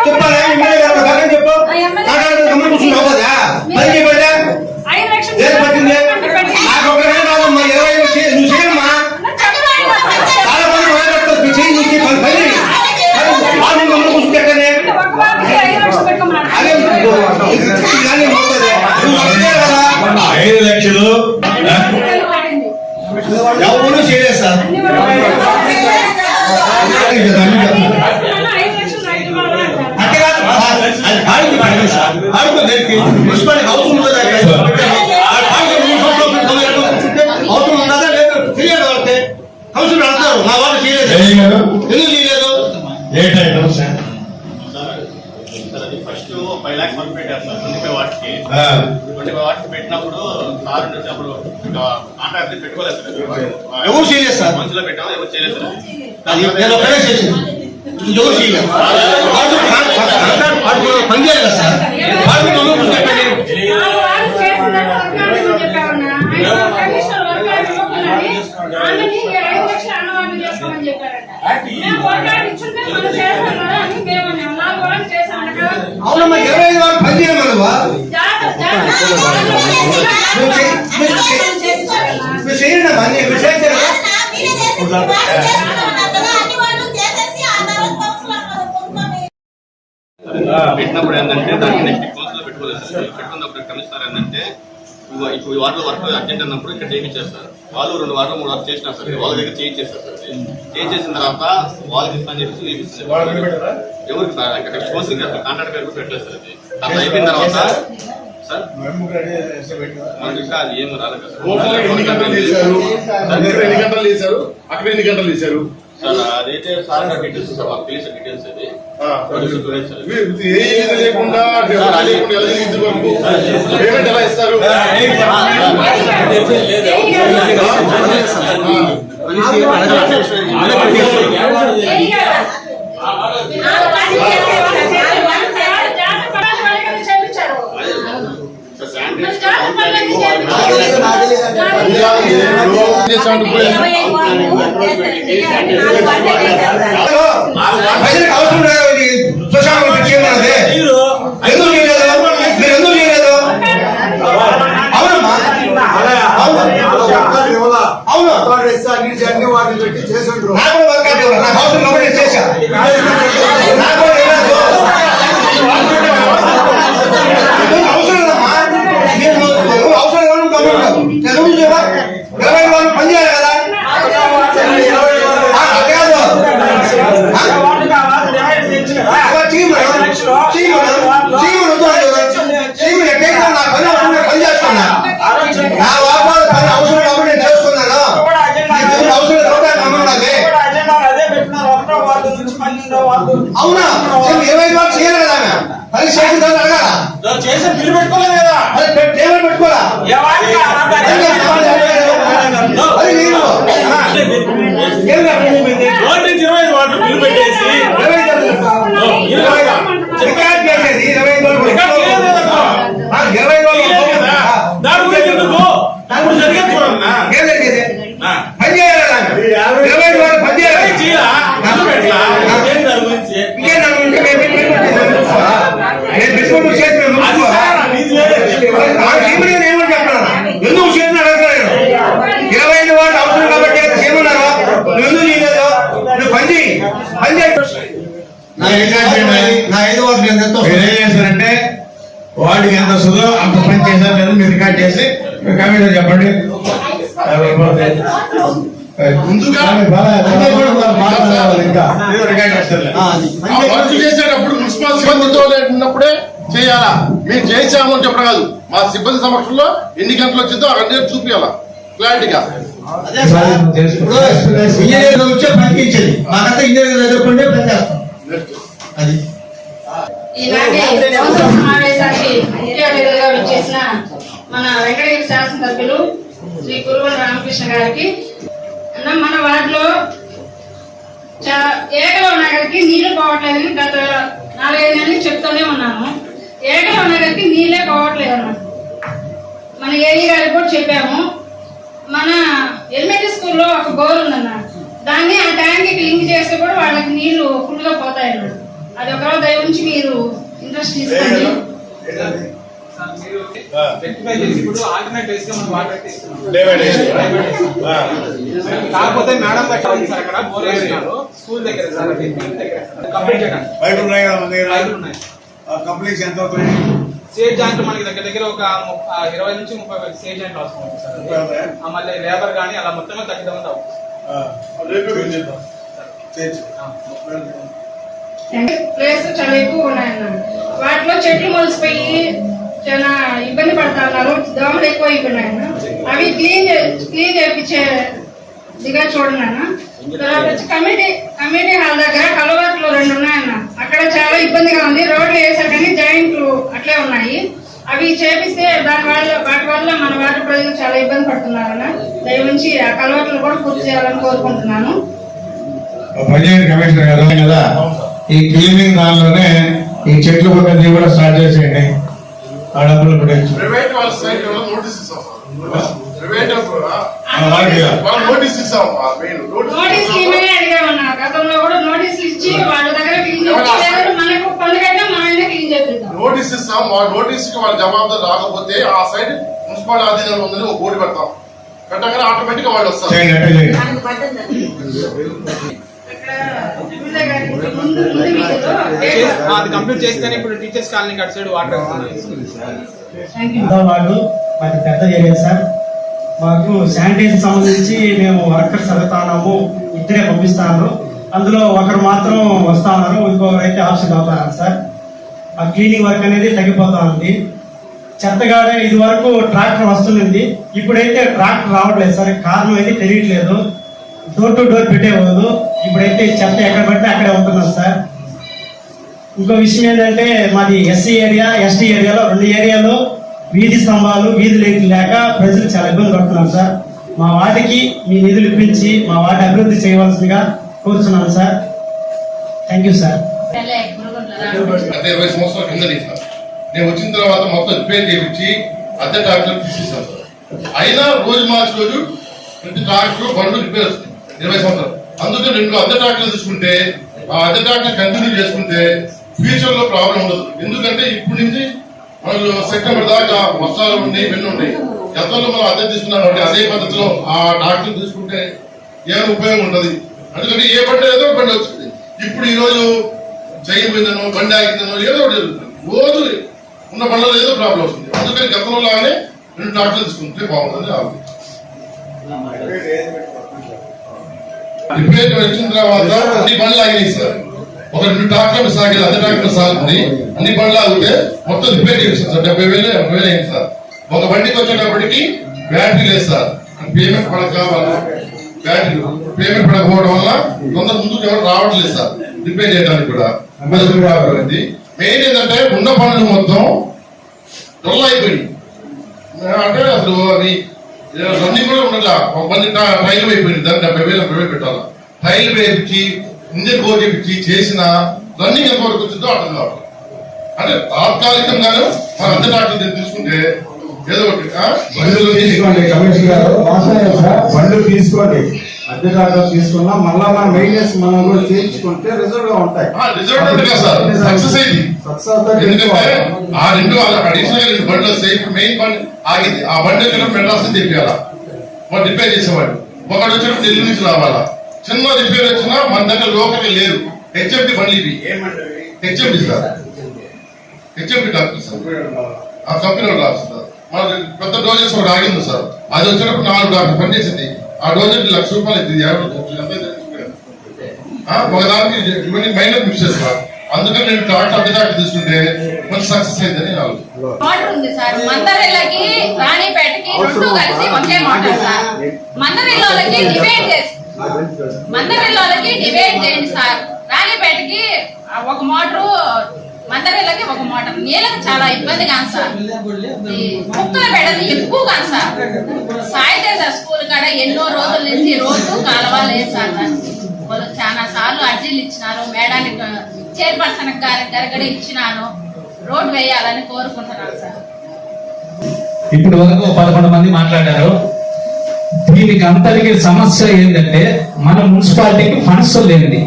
చెప్పాలి ఎమ్మెల్యే గారు కాదని చెప్పు కాంట్రాక్ట్ గమని కూర్చున్నావు కదా పని చేయబడ్డా ఏం పట్టింది నాకు ఒక రాదమ్మా 20 నువ్వు చేయమ్మా చాలా మంది మొదలు చేయి నుంచి పని వాళ్ళు గమని కూర్చుంటే అదే కదా 5 లక్షలు ఎవరు చేయలేదు సార్ అంటే అవసరం ఉంటుందా అవసరం ఉన్నదా లేదు తెలియదు వాళ్ళకి అవసరం అడతారు మా వాళ్ళు చేయలేదు ఎందుకు చేయలేదు లేట్ అయినా సార్ ఫస్ట్ 5 lakhs వరకు పెట్టారు సార్ 25 వాట్స్కి 25 వాట్స్ పెట్టినప్పుడు సార్ నుంచి అప్పుడు కాంట్రాక్ట్ పెట్టుకోలేదు సార్ ఎవరు చేయలేదు సార్ మనుషులో పెట్టాము ఎవరు చేయలేదు సార్ నేను ఒకటే చేసింది ఎవరు చేయలేదు పని చేయాలి కదా సార్ అవునమ్మా 25 వారు పని చేయమన్నావా మీరు చేయండి అమ్మా మీరు చేయించారు పెట్టినప్పుడు ఏంటంటే దానికి నెక్స్ట్ కౌన్సిల్ పెట్టుకోలేదు సార్ పెట్టుకున్నప్పుడు కమిషనర్ ఏంటంటే ఇప్పుడు ఈ వార్డులో వర్క్ అర్జెంట్ అన్నప్పుడు ఇక్కడ చేయించేస్తారు వాళ్ళు 2 వారాలు 3 వారాలు చేసినా సార్ వాళ్ళ దగ్గర చేయించేస్తారు సార్ చేయించేసిన తర్వాత వాళ్ళకి ఇస్తాను చెప్పేసి ఎవరికి నెక్స్ట్ కౌన్సిలింగ్ కాంట్రాక్ట్ పేరు పెట్టలేదు సార్ అది అట్లా అయిపోయిన తర్వాత సార్ ఇంకా అది ఏం రాలేదు సార్ ఎన్ని గంటలు చేశారు అక్కడ ఎన్ని గంటలు చేశారు సార్ అదైతే సార్ డీటెయిల్స్ సార్ మాకు తెలిసిన డీటెయిల్స్ అది లేకుండా పేమెంట్ ఎలా ఇస్తారు అవసరం ఎందుకు చేయలేదు మీరు ఎందుకు చేయలేదు అవునమ్మా అవును నాకు వర్క్ నాకు అవసరం కాబట్టి చేశా నాకు అవసరం అవసరం చదువు 20 వాళ్ళు పని చేయాలి కదా పని చేస్తున్నా నా వాపాలు పని అవసరం కాబట్టి నేను చేసుకున్నాను అవసరం అవునా 20 వాళ్ళు చేయాలి కదా పని చేసిన తర్వాత అడగాల చేసే బిల్లు పెట్టుకోలేదు కదా పేమెంట్ పెట్టుకోరా అది నేను 25 వాటర్ బిల్లు పెట్టేసి రికార్డ్ చేసేది 20 దాని గురించి ఎందుకు జరిగేది చూడన్నా ఏం జరిగేది పని చేయాలి 20 వాళ్ళు పని చేయాలి ఇంకేం నేను ఏమని చెప్తాను ఎందుకు చేయమని అడగలేదు 25 వార్డు అవసరం కాబట్టి చేయమన్నారు ఎందుకు చేయలేదు నువ్వు పని నా 5 వార్డు ఎంతో ఏం చేశారంటే వాడికి ఎంత వస్తుందో అంత పని చేశారు లేదా మీరు రికార్డ్ చేసి కమిటీ చెప్పండి ముందుగా ఇంకా రికార్డ్ చేస్తారు వర్క్ చేసేటప్పుడు మున్సిపల్ సిబ్బందితో ఉన్నప్పుడే చేయాలా మేము చేసాము అని చెప్పడం కాదు మా సిబ్బంది సమక్షంలో ఎన్ని గంటలు వచ్చిందో అక్కడ చూపించాలా క్లారిటీగా ఇంజనీర్ వచ్చే పనికి ఇచ్చేది మాకంతా ఇంజనీర్ ఎదుర్కొంటే పని చేస్తాం అది ఈనాటి కౌన్సిల్ సమావేశానికి ముఖ్య అతిథులుగా విచ్చేసిన మన వెంకటగిరి శాసనసభ్యులు శ్రీ కురువల రామకృష్ణ గారికి అన్న మన వార్డులో ఏకలవ నగర్కి నీళ్లు పోవట్లేదని గత 4-5 నెలల నుంచి చెప్తూనే ఉన్నాము. ఏకలవ నగర్కి నీళ్ళే పోవట్లేదు అన్న. మన ఏఈ గారికి కూడా చెప్పాము. మన ఎలిమెంటరీ స్కూల్లో ఒక బోర్ ఉందన్న, దాన్ని ఆ ట్యాంక్ లింక్ చేస్తే కూడా వాళ్ళకి నీళ్లు ఫుల్ గా పోతాయన్న. అది ఒకవేళ దయ ఉంచి మీరు ఇంట్రెస్ట్ తీసుకోండి. కాకపోతే మేడం సార్ అక్కడ బోర్ వేసినారు స్కూల్ దగ్గర సార్ కంప్లీట్ చేయడానికి బయట ఉన్నాయి కంప్లీట్స్ ఎంత అవుతుంది? సేట్ జాయింట్ మనకి దగ్గర దగ్గర ఒక 20 నుంచి 30 సేట్ జాయింట్ అవసరం అవుతుంది సార్. మళ్ళీ లేబర్ కానీ అలా మొత్తంగా తగ్గిదామంటే ప్లేస్ చాలా ఎక్కువ ఉన్నాయన్న. వాటిలో చెట్లు మొలిసిపోయి చాలా ఇబ్బంది పడతా ఉన్నారు. దోమలు ఎక్కువ అయిపోయినాయన్న. అవి క్లీన్ చేయించే దిగా చూడండి అన్న. తర్వాత వచ్చి కమిటీ హాల్ దగ్గర కలవాట్లు 2 ఉన్నాయన్న. అక్కడ చాలా ఇబ్బందిగా ఉంది. రోడ్లు వేసారు కానీ జాయింట్లు అట్లే ఉన్నాయి. అవి చేపిస్తే వాటి వల్ల మన వాటర్ ప్రజలు చాలా ఇబ్బంది పడుతున్నారన్న. దయవుంచి ఆ కలవాట్లు కూడా పూర్తి చేయాలని కోరుకుంటున్నాను. పంచాయతీ కమిషనర్ గారు కదా ఈ క్లీనింగ్ దానిలోనే ఈ చెట్లు కొట్టది కూడా స్టార్ట్ చేసేయండి. ఆ డబ్బులు పెట్టచ్చు. ప్రైవేట్ వాళ్ళ సైట్ నోటీస్ ఇస్తాం నోటీస్ ఏమైనా అడిగామన్నా. గతంలో కూడా నోటీసులు ఇచ్చి వాళ్ళ దగ్గర మనకు పండుగ మన క్లీన్ చేపిద్దాం. నోటీస్ ఇస్తాం. వాళ్ళ నోటీస్ కి వాళ్ళ జవాబుదారు రాకపోతే ఆ సైడ్ మున్సిపల్ ఆధీనంలో ఉందని ఒక బోర్డు పెడతాం. పెట్టగానే ఆటోమేటిక్ గా వాళ్ళు వస్తారు. అది కంప్లీట్ చేస్తేనే ఇప్పుడు టీచర్స్ కాలనీ అటు సైడ్ వాటర్ వాళ్ళు మాకు పెద్ద ఏరియా సార్. మాకు శానిటైజర్ సంబంధించి మేము వర్కర్స్ అడుగుతున్నాము, ఇద్దరే పంపిస్తాను. అందులో ఒకరు మాత్రం వస్తా ఉన్నారు, ఇంకొకరు అయితే ఆప్షన్ అవుతున్నారు సార్. ఆ క్లీనింగ్ వర్క్ అనేది తగ్గిపోతా ఉంది. చెత్తగాడే ఇది వరకు ట్రాక్టర్ వస్తుంది, ఇప్పుడైతే ట్రాక్టర్ రావట్లేదు సార్. కారణం అయితే తెలియట్లేదు. డోర్ టు డోర్ పెట్టేవాళ్ళు, ఇప్పుడైతే చెత్త ఎక్కడ పడితే అక్కడే ఉంటున్నారు సార్. ఇంకో విషయం ఏంటంటే మాది ఎస్సీ ఏరియా, ఎస్టీ ఏరియాలో 2 ఏరియాలో వీధి స్తంభాలు, వీధి లైట్లు లేక ప్రజలు చాలా ఇబ్బంది పడుతున్నారు సార్. మా వాటికి మీ నిధులు ఇప్పించి మా వాటి అభివృద్ధి చేయవలసిందిగా కోరుతున్నాను సార్. Thank you sir. అంటే 20 సంవత్సరాల కింద నేను వచ్చిన తర్వాత మొత్తం రిపేర్ చేయించి అద్దె ట్రాక్టర్ తీసేసాను సార్. అయినా రోజు మార్చి రోజు ప్రతి ట్రాక్టర్ బండ్లు రిపేర్ వస్తుంది 20 సంవత్సరాలు. అందుకే 2 అద్దె ట్రాక్టర్లు తీసుకుంటే ఆ అద్దె ట్రాక్టర్ కంటిన్యూ చేసుకుంటే ఫ్యూచర్ లో ప్రాబ్లం ఉండదు. ఎందుకంటే ఇప్పుడు నుంచి మనకు సెప్టెంబర్ దాకా వర్షాలు ఉన్నాయి, ఇవన్నీ ఉన్నాయి. గతంలో మనం అద్దె తీసుకున్నాం కాబట్టి అదే పద్ధతిలో ఆ ట్రాక్టర్ తీసుకుంటే ఏమైనా ఉపయోగం ఉంటుంది. ఎందుకంటే ఏ బండి ఏదో బండి వచ్చింది. ఇప్పుడు ఈ రోజు చేయబోయిందనో బండి ఆగిందనో ఏదో ఒకటి జరుగుతుంది. రోజు ఉన్న బండ్లలో ఏదో ప్రాబ్లం వస్తుంది. అందుకని గతంలో లాగానే 2 ట్రాక్టర్లు తీసుకుంటే బాగుంటుంది. రిపేర్ వచ్చిన తర్వాత అన్ని బండ్లు ఆగినాయి సార్. ఒక 2 ట్రాక్టర్లు సాగేది, అద్దె ట్రాక్టర్ సాగుతుంది. అన్ని బండ్లు ఆగితే మొత్తం రిపేర్ చేస్తాం సార్. 70,000 అయింది సార్. ఒక బండికి వచ్చేటప్పటికి బ్యాటరీ లేదు సార్. పేమెంట్ పడక బ్యాటరీ పేమెంట్ పడకపోవడం వల్ల కొంత ముందుకు ఎవరు రావట్లేదు సార్ రిపేర్ చేయడానికి కూడా. మెయిన్ ఏంటంటే ఉన్న పనులు మొత్తం డొల్ల అయిపోయింది. అంటే అసలు అది రన్నింగ్ కూడా ఉండట్లా. ఒక మంది టైల్ అయిపోయింది. దాన్ని 70,000 పెట్టాలి. టైల్ వేయించి ఇంజన్ బోర్ చేయించి చేసిన రన్నింగ్ ఎంత వరకు వచ్చిందో అర్థం కావాలి. అంటే తాత్కాలికంగానే మన అద్దె ట్రాక్టర్ తీసుకుంటే ఏదో ఒకటి బండ్లు తీసుకోండి. కమిషనర్ గారు బండ్లు తీసుకోండి. అద్దె డాక్టర్ తీసుకున్నా మళ్ళా మన మెయింటెనెన్స్ మనం కూడా చేయించుకుంటే రిజల్ట్ గా ఉంటాయి. రిజల్ట్ ఉంటుంది కదా సార్, సక్సెస్ అయింది. సక్సెస్ అవుతాయి. ఎందుకంటే ఆ రెండు అడిషనల్ 2 బండ్లు వస్తాయి. ఇప్పుడు మెయిన్ బండ్ ఆగింది, ఆ బండి వచ్చిన మెడ్రాస్ తెప్పియాలా, వాడు రిపేర్ చేసేవాడు. ఒకడు వచ్చినప్పుడు ఢిల్లీ నుంచి రావాలా. చిన్న రిపేర్ వచ్చినా మన దగ్గర లోకల్ లేరు. హెచ్ఎండి బండ్లు ఇవి, HMD sir, HMD doctor sir, ఆ కంపెనీ వాళ్ళు రాస్తారు. మన పెద్ద డోజెస్ ఒకటి ఆగింది సార్, అది వచ్చినప్పుడు 4 డాక్టర్ పనిచేసింది. ఆ డోజెస్ ₹1,00,000 అవుతుంది. ఒకదానికి ఇవన్నీ మైనర్ మిక్స్ సార్. అందుకని నేను డాక్టర్ అద్దె డాక్టర్ తీసుకుంటే మంచి సక్సెస్ అయిందని మోటార్ ఉంది సార్. మందరిళ్ళకి రాణిపేటకి 2 కలిసి ఒకే మోటార్ సార్. మందరిళ్ళకి డివైడ్ చేయండి సార్. రాణిపేటకి ఒక మోటారు, మందరిళ్ళకి ఒక మోటార్. నీళ్ళకి చాలా ఇబ్బంది కాదు సార్. కుక్కల బెడది ఎక్కువ కాదు సార్. సాయితేజ స్కూల్ కాడ ఎన్నో రోజుల నుంచి రోడ్డు కాలువ లేదు సార్. వాళ్ళు చాలా సార్లు అర్జీలు ఇచ్చినారు. మేడానికి చైర్పర్సన్ గారికి కూడా ఇచ్చినాను. రోడ్డు వేయాలని కోరుకుంటున్నాను సార్. ఇప్పటి వరకు 11 మంది మాట్లాడారు. దీనికి అంతటికి సమస్య ఏంటంటే మన మున్సిపాలిటీకి ఫండ్స్ లేనిది.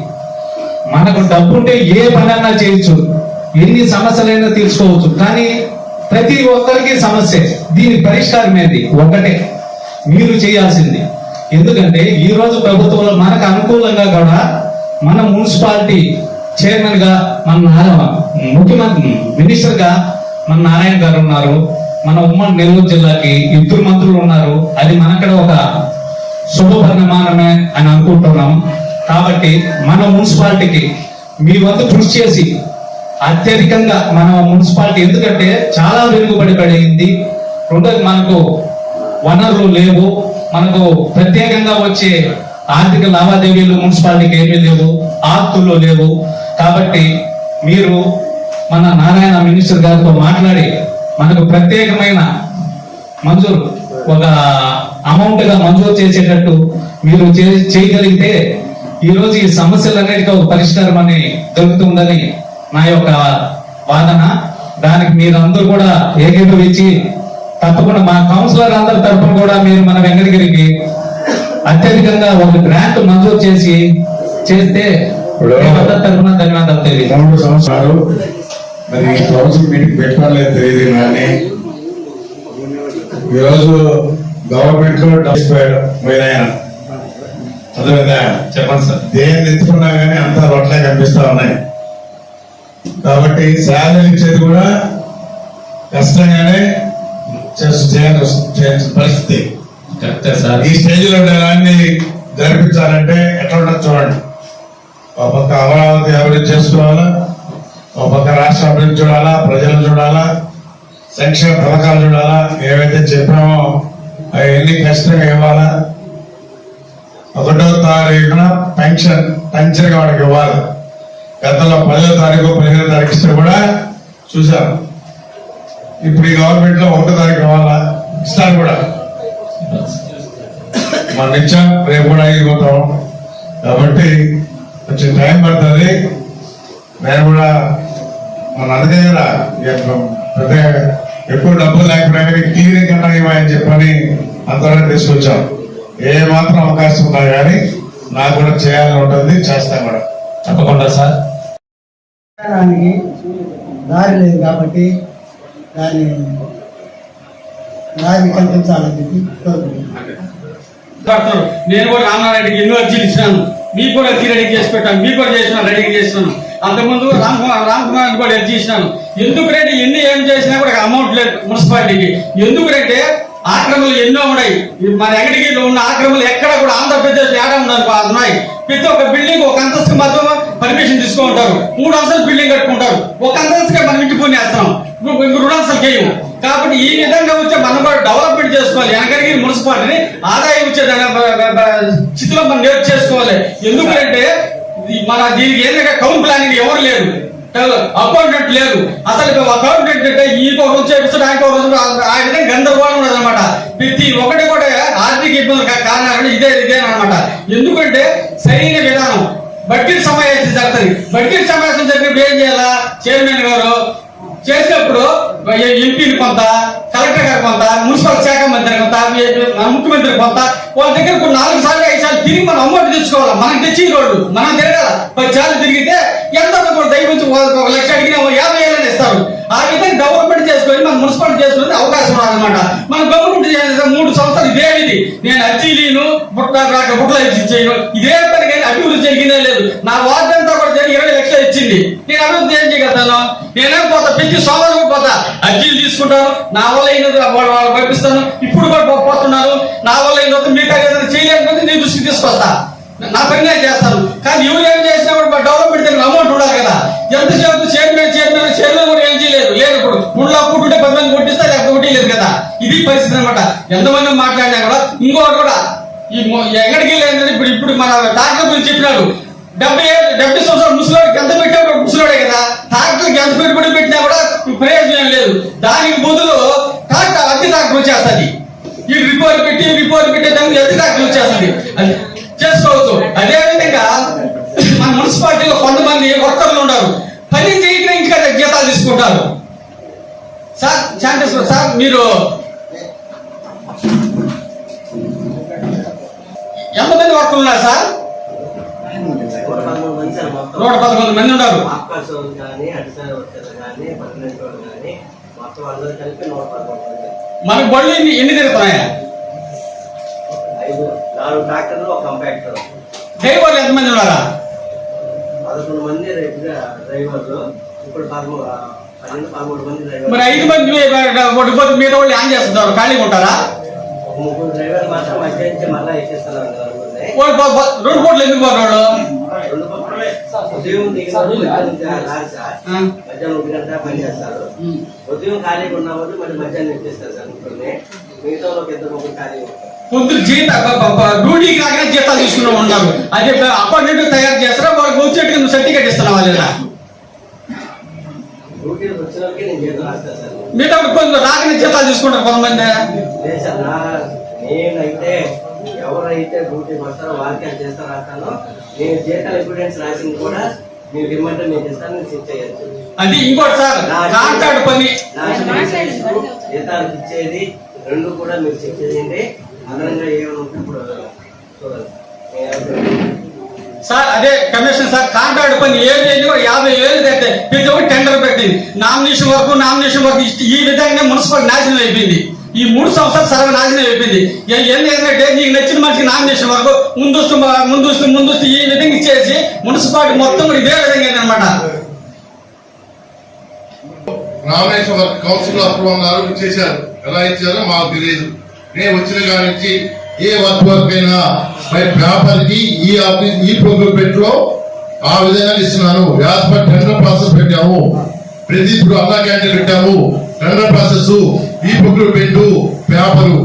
మనకు డబ్బుంటే ఏ పనన్నా చేయొచ్చు, ఎన్ని సమస్యలైనా తీర్చుకోవచ్చు. కానీ ప్రతి ఒక్కరికి సమస్య. దీనికి పరిష్కారం ఏంటి? ఒకటే, మీరు చేయాల్సింది. ఎందుకంటే ఈ రోజు ప్రభుత్వంలో మనకు అనుకూలంగా కూడా మన మున్సిపాలిటీ చైర్మన్ గా మన ముఖ్యమంత్రి మినిస్టర్ గా మన నారాయణ గారు ఉన్నారు. మన ఉమ్మడి నెల్లూరు జిల్లాకి 2 మంత్రులు ఉన్నారు. అది మనక్కడ ఒక శుభపరిణామమే అని అనుకుంటున్నాం. కాబట్టి మన మున్సిపాలిటీకి మీ వంతు కృషి చేసి అత్యధికంగా మన మున్సిపాలిటీ, ఎందుకంటే చాలా వెనుకబడి పడింది. రెండోది మనకు వనరులు లేవు, మనకు ప్రత్యేకంగా వచ్చే ఆర్థిక లావాదేవీలు మున్సిపాలిటీకి ఏమీ లేవు, ఆస్తులు లేవు. కాబట్టి మీరు మన నారాయణ మినిస్టర్ గారితో మాట్లాడి మనకు ప్రత్యేకమైన మంజూరు, ఒక అమౌంట్ గా మంజూరు చేసేటట్టు మీరు చేయగలిగితే ఈ రోజు ఈ సమస్యలన్నిటికీ ఒక పరిష్కారం అని దొరుకుతుందని నా యొక్క వాదన. దానికి మీరందరూ కూడా ఏకీభవించి తప్పకుండా మా కౌన్సిలర్ అందరి తరఫున కూడా మీరు మన వెంకటగిరికి అత్యధికంగా ఒక గ్రాంట్ మంజూరు చేస్తే తరఫున ధన్యవాదాలు తెలియదు. 3 సంవత్సరాలు మరి కౌన్సిల్ మీటింగ్ పెట్టాలేదు తెలియదు. కానీ ఈరోజు గవర్నమెంట్ లో పోయినాయన అదేవిధంగా చెప్పండి సార్, దేన్ని ఎత్తుకున్నా కానీ అంతా రోడ్లే కనిపిస్తా ఉన్నాయి. కాబట్టి శాలరీ ఇచ్చేది కూడా కష్టంగానే చేయాల్సిన పరిస్థితి. ఈ స్టేజ్ లో దాన్ని జరిపించాలంటే ఎట్లా ఉండదు చూడండి. ఒక పక్క అమరావతి అభివృద్ధి చేసుకోవాలా, ఒక పక్క రాష్ట్ర అభివృద్ధి చూడాలా, ప్రజలు చూడాలా, సంక్షేమ పథకాలు చూడాలా, ఏవైతే చెప్పామో అవన్నీ ఖచ్చితంగా ఇవ్వాలా. 1వ తారీఖున పెన్షన్ వాడికి ఇవ్వాలి. గతంలో 10వ తారీఖు 15వ తారీఖు ఇస్తే కూడా చూసాం. ఇప్పుడు ఈ గవర్నమెంట్ లో 1వ తారీఖు ఇవ్వాలా, ఇస్తారు కూడా. మన ఇచ్చాం, రేపు కూడా అయిపోతాం. కాబట్టి కొంచెం టైం పడుతుంది. నేను కూడా మన అందుకే కదా ఎక్కువ డబ్బులు లేకపోయినా కానీ క్లియరింగ్ కన్నా ఇవ్వని చెప్పని అంతవరకు తీసుకొచ్చాం. ఏ మాత్రం అవకాశం ఉన్నా కానీ నాకు కూడా చేయాలని ఉంటుంది, చేస్తాను కూడా తప్పకుండా సార్. దారి లేదు కాబట్టి దాన్ని కల్పించాలని చెప్పి నేను కూడా రామారెడ్డికి ఎన్నో అర్జీలు ఇచ్చినాను. మీకు కూడా రెడీ చేసి పెట్టాను, మీకు కూడా చేసినా రెడీ చేసినాను. అంతకుముందు రామకుమార్ కూడా అర్జీ ఇచ్చినాను. ఎందుకంటే ఎన్ని ఏం చేసినా కూడా అమౌంట్ లేదు మున్సిపాలిటీకి. ఎందుకంటే ఆక్రమణలు ఎన్నో ఉన్నాయి. మన వెంకటగిరిలో ఉన్న ఆక్రమణలు ఎక్కడ కూడా ఆంధ్రప్రదేశ్ ఏడా ఉన్నాయి. ప్రతి ఒక్క బిల్డింగ్ ఒక అంతస్తు మాత్రం పర్మిషన్ తీసుకుంటారు. 3 అంతస్తులు బిల్డింగ్ కట్టుకుంటారు. ఒక అంతస్తుగా మనం ఇంటి పని చేస్తాం, 2 అంతస్తులు చేయము. కాబట్టి ఈ విధంగా వచ్చే మనం కూడా డెవలప్మెంట్ చేసుకోవాలి. వెంకటగిరి మున్సిపాలిటీని ఆదాయం వచ్చే స్థితిలో మనం నేర్చేసుకోవాలి. ఎందుకంటే మన దీనికి ఏంటంటే టౌన్ ప్లానింగ్ ఎవరు లేరు, అకౌంటెంట్ లేదు. అసలు అకౌంటెంట్ అంటే ఈ రోజు చేపిస్తాడు, ఆయన రోజు ఆ విధంగా గందరగోళం ఉన్నది అనమాట. ప్రతి ఒక్కటి కూడా ఆర్థిక ఇబ్బందులు కారణాలు ఇదేనమాట. ఎందుకంటే సరైన విధానం బడ్జెట్ సమావేశం జరుగుతుంది. బడ్జెట్ సమావేశం జరిగినప్పుడు ఏం చేయాలా, చైర్మన్ గారు చేసినప్పుడు ఎంపీని కొంత, కలెక్టర్ గారు కొంత, మున్సిపల్ శాఖ మంత్రి కొంత, ముఖ్యమంత్రి కొంత, వాళ్ళ దగ్గర 4 సార్లు 5 సార్లు తిరిగి మనం అమౌంట్ తెచ్చుకోవాలి. మనకు తెచ్చి రోడ్డు మనం తిరగాల. 10 సార్లు తిరిగితే ఎంత దయవుంచి 1 లక్ష అడిగినా 50,000 ఇస్తారు. ఆ విధంగా డెవలప్మెంట్ చేసుకొని మన మున్సిపాలిటీ చేసుకునే అవకాశం రాదనమాట. మన గవర్నమెంట్ 3 సంవత్సరాలు ఇదే ఇది. నేను అర్జీలీను బుట్టలు ఇచ్చేయను ఇదే పని, కానీ అభివృద్ధి జరిగిందే లేదు. నా వార్డు అంతా కూడా 20 లక్షలు ఇచ్చింది. నేను అభివృద్ధి ఏం చేయగలుగుతాను? నేనేం పోతా, ప్రతి సోమవారం పోతా, అర్జీలు తీసుకుంటాను, నా వల్ల వాళ్ళు పంపిస్తాను. ఇప్పుడు కూడా పోతున్నాను, నా వల్ల మీకు ఏదైనా చేయలేకపోతే నేను దృష్టికి తీసుకొస్తా, నా పని నేను చేస్తాను. కానీ ఎవరు ఏం చేసినా కూడా డెవలప్మెంట్ దగ్గర అమౌంట్ ఉండాలి కదా. ఎంతసేపు చైర్మన్ కూడా ఏం చేయలేదు. లేదు ఇప్పుడు 3 లాక్ ఉంటే 10 మంది కొట్టిస్తే లేకపోతే ఒకటి లేదు కదా. ఇది పరిస్థితి అనమాట. ఎంతమంది మాట్లాడినా కూడా ఇంకోటి కూడా ఈ ఎక్కడికి వెళ్ళేది. ఇప్పుడు మన డాక్టర్ గురించి చెప్పినాడు. 70 సంవత్సరాలు ముసలోడికి ఎంత పెట్టాడు, ముసలోడే కదా. డాక్టర్కి ఎంత పెట్టుబడి పెట్టినా కూడా ప్రయోజనం లేదు. దానికి బదులు అద్దె డాక్టర్ వచ్చేస్తుంది. ఈ రిపోర్ట్ పెట్టే దానికి అద్దె డాక్టర్ వచ్చేస్తుంది. అది చేసుకోవచ్చు. అదేవిధంగా మన మున్సిపాలిటీలో కొంతమంది వర్కర్లు ఉన్నారు, పని చేయకుండా ఇంకా జీతాలు తీసుకుంటారు. సార్ శాంతేశ్వర సార్, మీరు ఎంతమంది వర్కర్లు ఉన్నారు సార్? 111 మంది ఉన్నారు. మనకు బళ్ళు ఎన్ని తిరుగుతున్నాయా? 4 ట్రాక్టర్లు, ఒక కంపాక్టర్. డ్రైవర్లు ఎంతమంది ఉన్నారా? 11 మంది డ్రైవర్లు. ఇప్పుడు 12-13 మంది డ్రైవర్లు. మరి 5 మంది మీద వాళ్ళు ఏం చేస్తున్నారు? ఖాళీగా ఉంటారా? 3 డ్రైవర్లు మాత్రం మధ్యాహ్నం మళ్ళీ ఎక్కిస్తున్నారు. 2 పూటలు ఎందుకు పోతాడు? ఉదయం మధ్యాహ్నం 1 గంట పని చేస్తారు. ఉదయం ఖాళీగా ఉన్నవాళ్ళు మరి మధ్యాహ్నం ఎక్కిస్తారు సార్. మిగతా వాళ్ళకి 2 ఖాళీగా ఉంటారు. కొందరు డ్యూటీ కాక జీతాలు తీసుకున్న ఉన్నారు. అదే అపాయింట్మెంట్ తయారు చేస్తారా? వాళ్ళకి వచ్చేట్టుగా నువ్వు సర్టిఫికేట్ ఇస్తున్నావా లేదా? మిగతా కొందరు రాకనే జీతాలు తీసుకుంటారు కొంతమంది. నేనైతే ఎవరైతే డ్యూటీకి వస్తారో వాళ్ళకి అది చేస్తా రాస్తాను. నేను జీతాలు ఎవిడెన్స్ రాసింది కూడా మీరు ఇమ్మంటే నేను ఇస్తాను, నేను చెక్ చేయొచ్చు. అది ఇంకోటి సార్, కాంట్రాక్ట్ పని జీతాలు ఇచ్చేది 2 కూడా మీరు చెక్ చేయండి. అదనంగా ఏమైనా ఉన్నప్పుడు చూడండి సార్. అదే కమిషన్ సార్, కాంట్రాక్ట్ పని 50,000 కట్టే ప్రతి ఒక్కటి టెండర్ పెట్టింది. నామినేషన్ వరకు ఈ విధంగా మున్సిపల్ నాశనం అయిపోయింది. ఈ 3 సంవత్సరాలు సర్వనాశనం అయిపోయింది. ఏంటంటే నీకు నచ్చిన మనిషికి నామినేషన్ వరకు ముందు ఈ విధంగా ఇచ్చేసి మున్సిపాలిటీ మొత్తం కూడా ఇదే విధంగా అయిందనమాట. నామినేషన్ వర్క్ కౌన్సిల్ అప్రూవ్ అన్నారు, ఇచ్చేశారు. ఎలా ఇచ్చారో మాకు తెలియదు. నేను వచ్చిన కాడి నుంచి ఏ వర్క్ అయినా వ్యాపారికి ఈ ప్రొక్యూర్మెంట్ లో ఆ విధంగా ఇస్తున్నాను. వ్యాపార టెండర్ ప్రాసెస్ పెట్టాము. ప్రతి ఇప్పుడు అన్నా క్యాంటీన్ పెట్టాము. టెండర్ ప్రాసెస్, ఈ ప్రొక్యూర్మెంట్, పేపరు,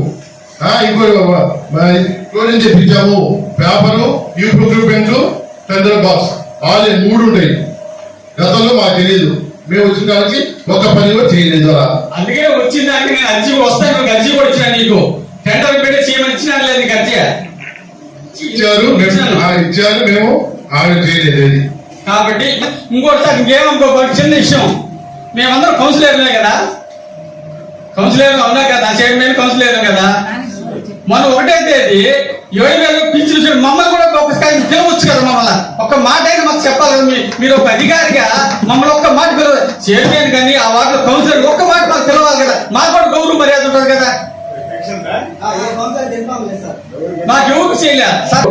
ఇంకో తెప్పించాము. పేపరు, ఈ ప్రొక్యూర్మెంట్, టెండర్ బాక్స్, ఆల్ 3 ఉంటాయి. గతంలో మాకు తెలియదు. మేము వచ్చిన కాడికి ఒక పని కూడా చేయలేదు. అలా అందుకే వచ్చిన దానికి నేను అర్జీ వస్తాను. అర్జీ కూడా ఇచ్చిన నీకు టెండర్ పెట్టి చేయమని ఇచ్చినా లేదు. నీకు అర్జీ ఇచ్చారు, మేము ఆమె చేయలేదు. కాబట్టి ఇంకోటిసారి ఇంకేమనుకో, చిన్న విషయం, మేమందరం కౌన్సిలర్లే కదా, కౌన్సిలర్ అవునా కదా, చైర్మన్ కౌన్సిలర్ కదా. మనం 1వ తేదీ 7,000 పింఛను మమ్మల్ని కూడా ఒకసారి పిలవచ్చు కదా. మమ్మల్ని ఒక్క మాట అయినా మాకు చెప్పాలి కదా. మీరు ఒక అధికారిగా మమ్మల్ని ఒక్క మాట పిలవాలి. చైర్మన్ కానీ ఆ వార్డులో కౌన్సిలర్ ఒక్క మాట మాకు పిలవాలి కదా. మాకు కూడా గౌరవ మర్యాద ఉంటుంది కదా. మాకు ఎవరికి చేయలేదు సార్,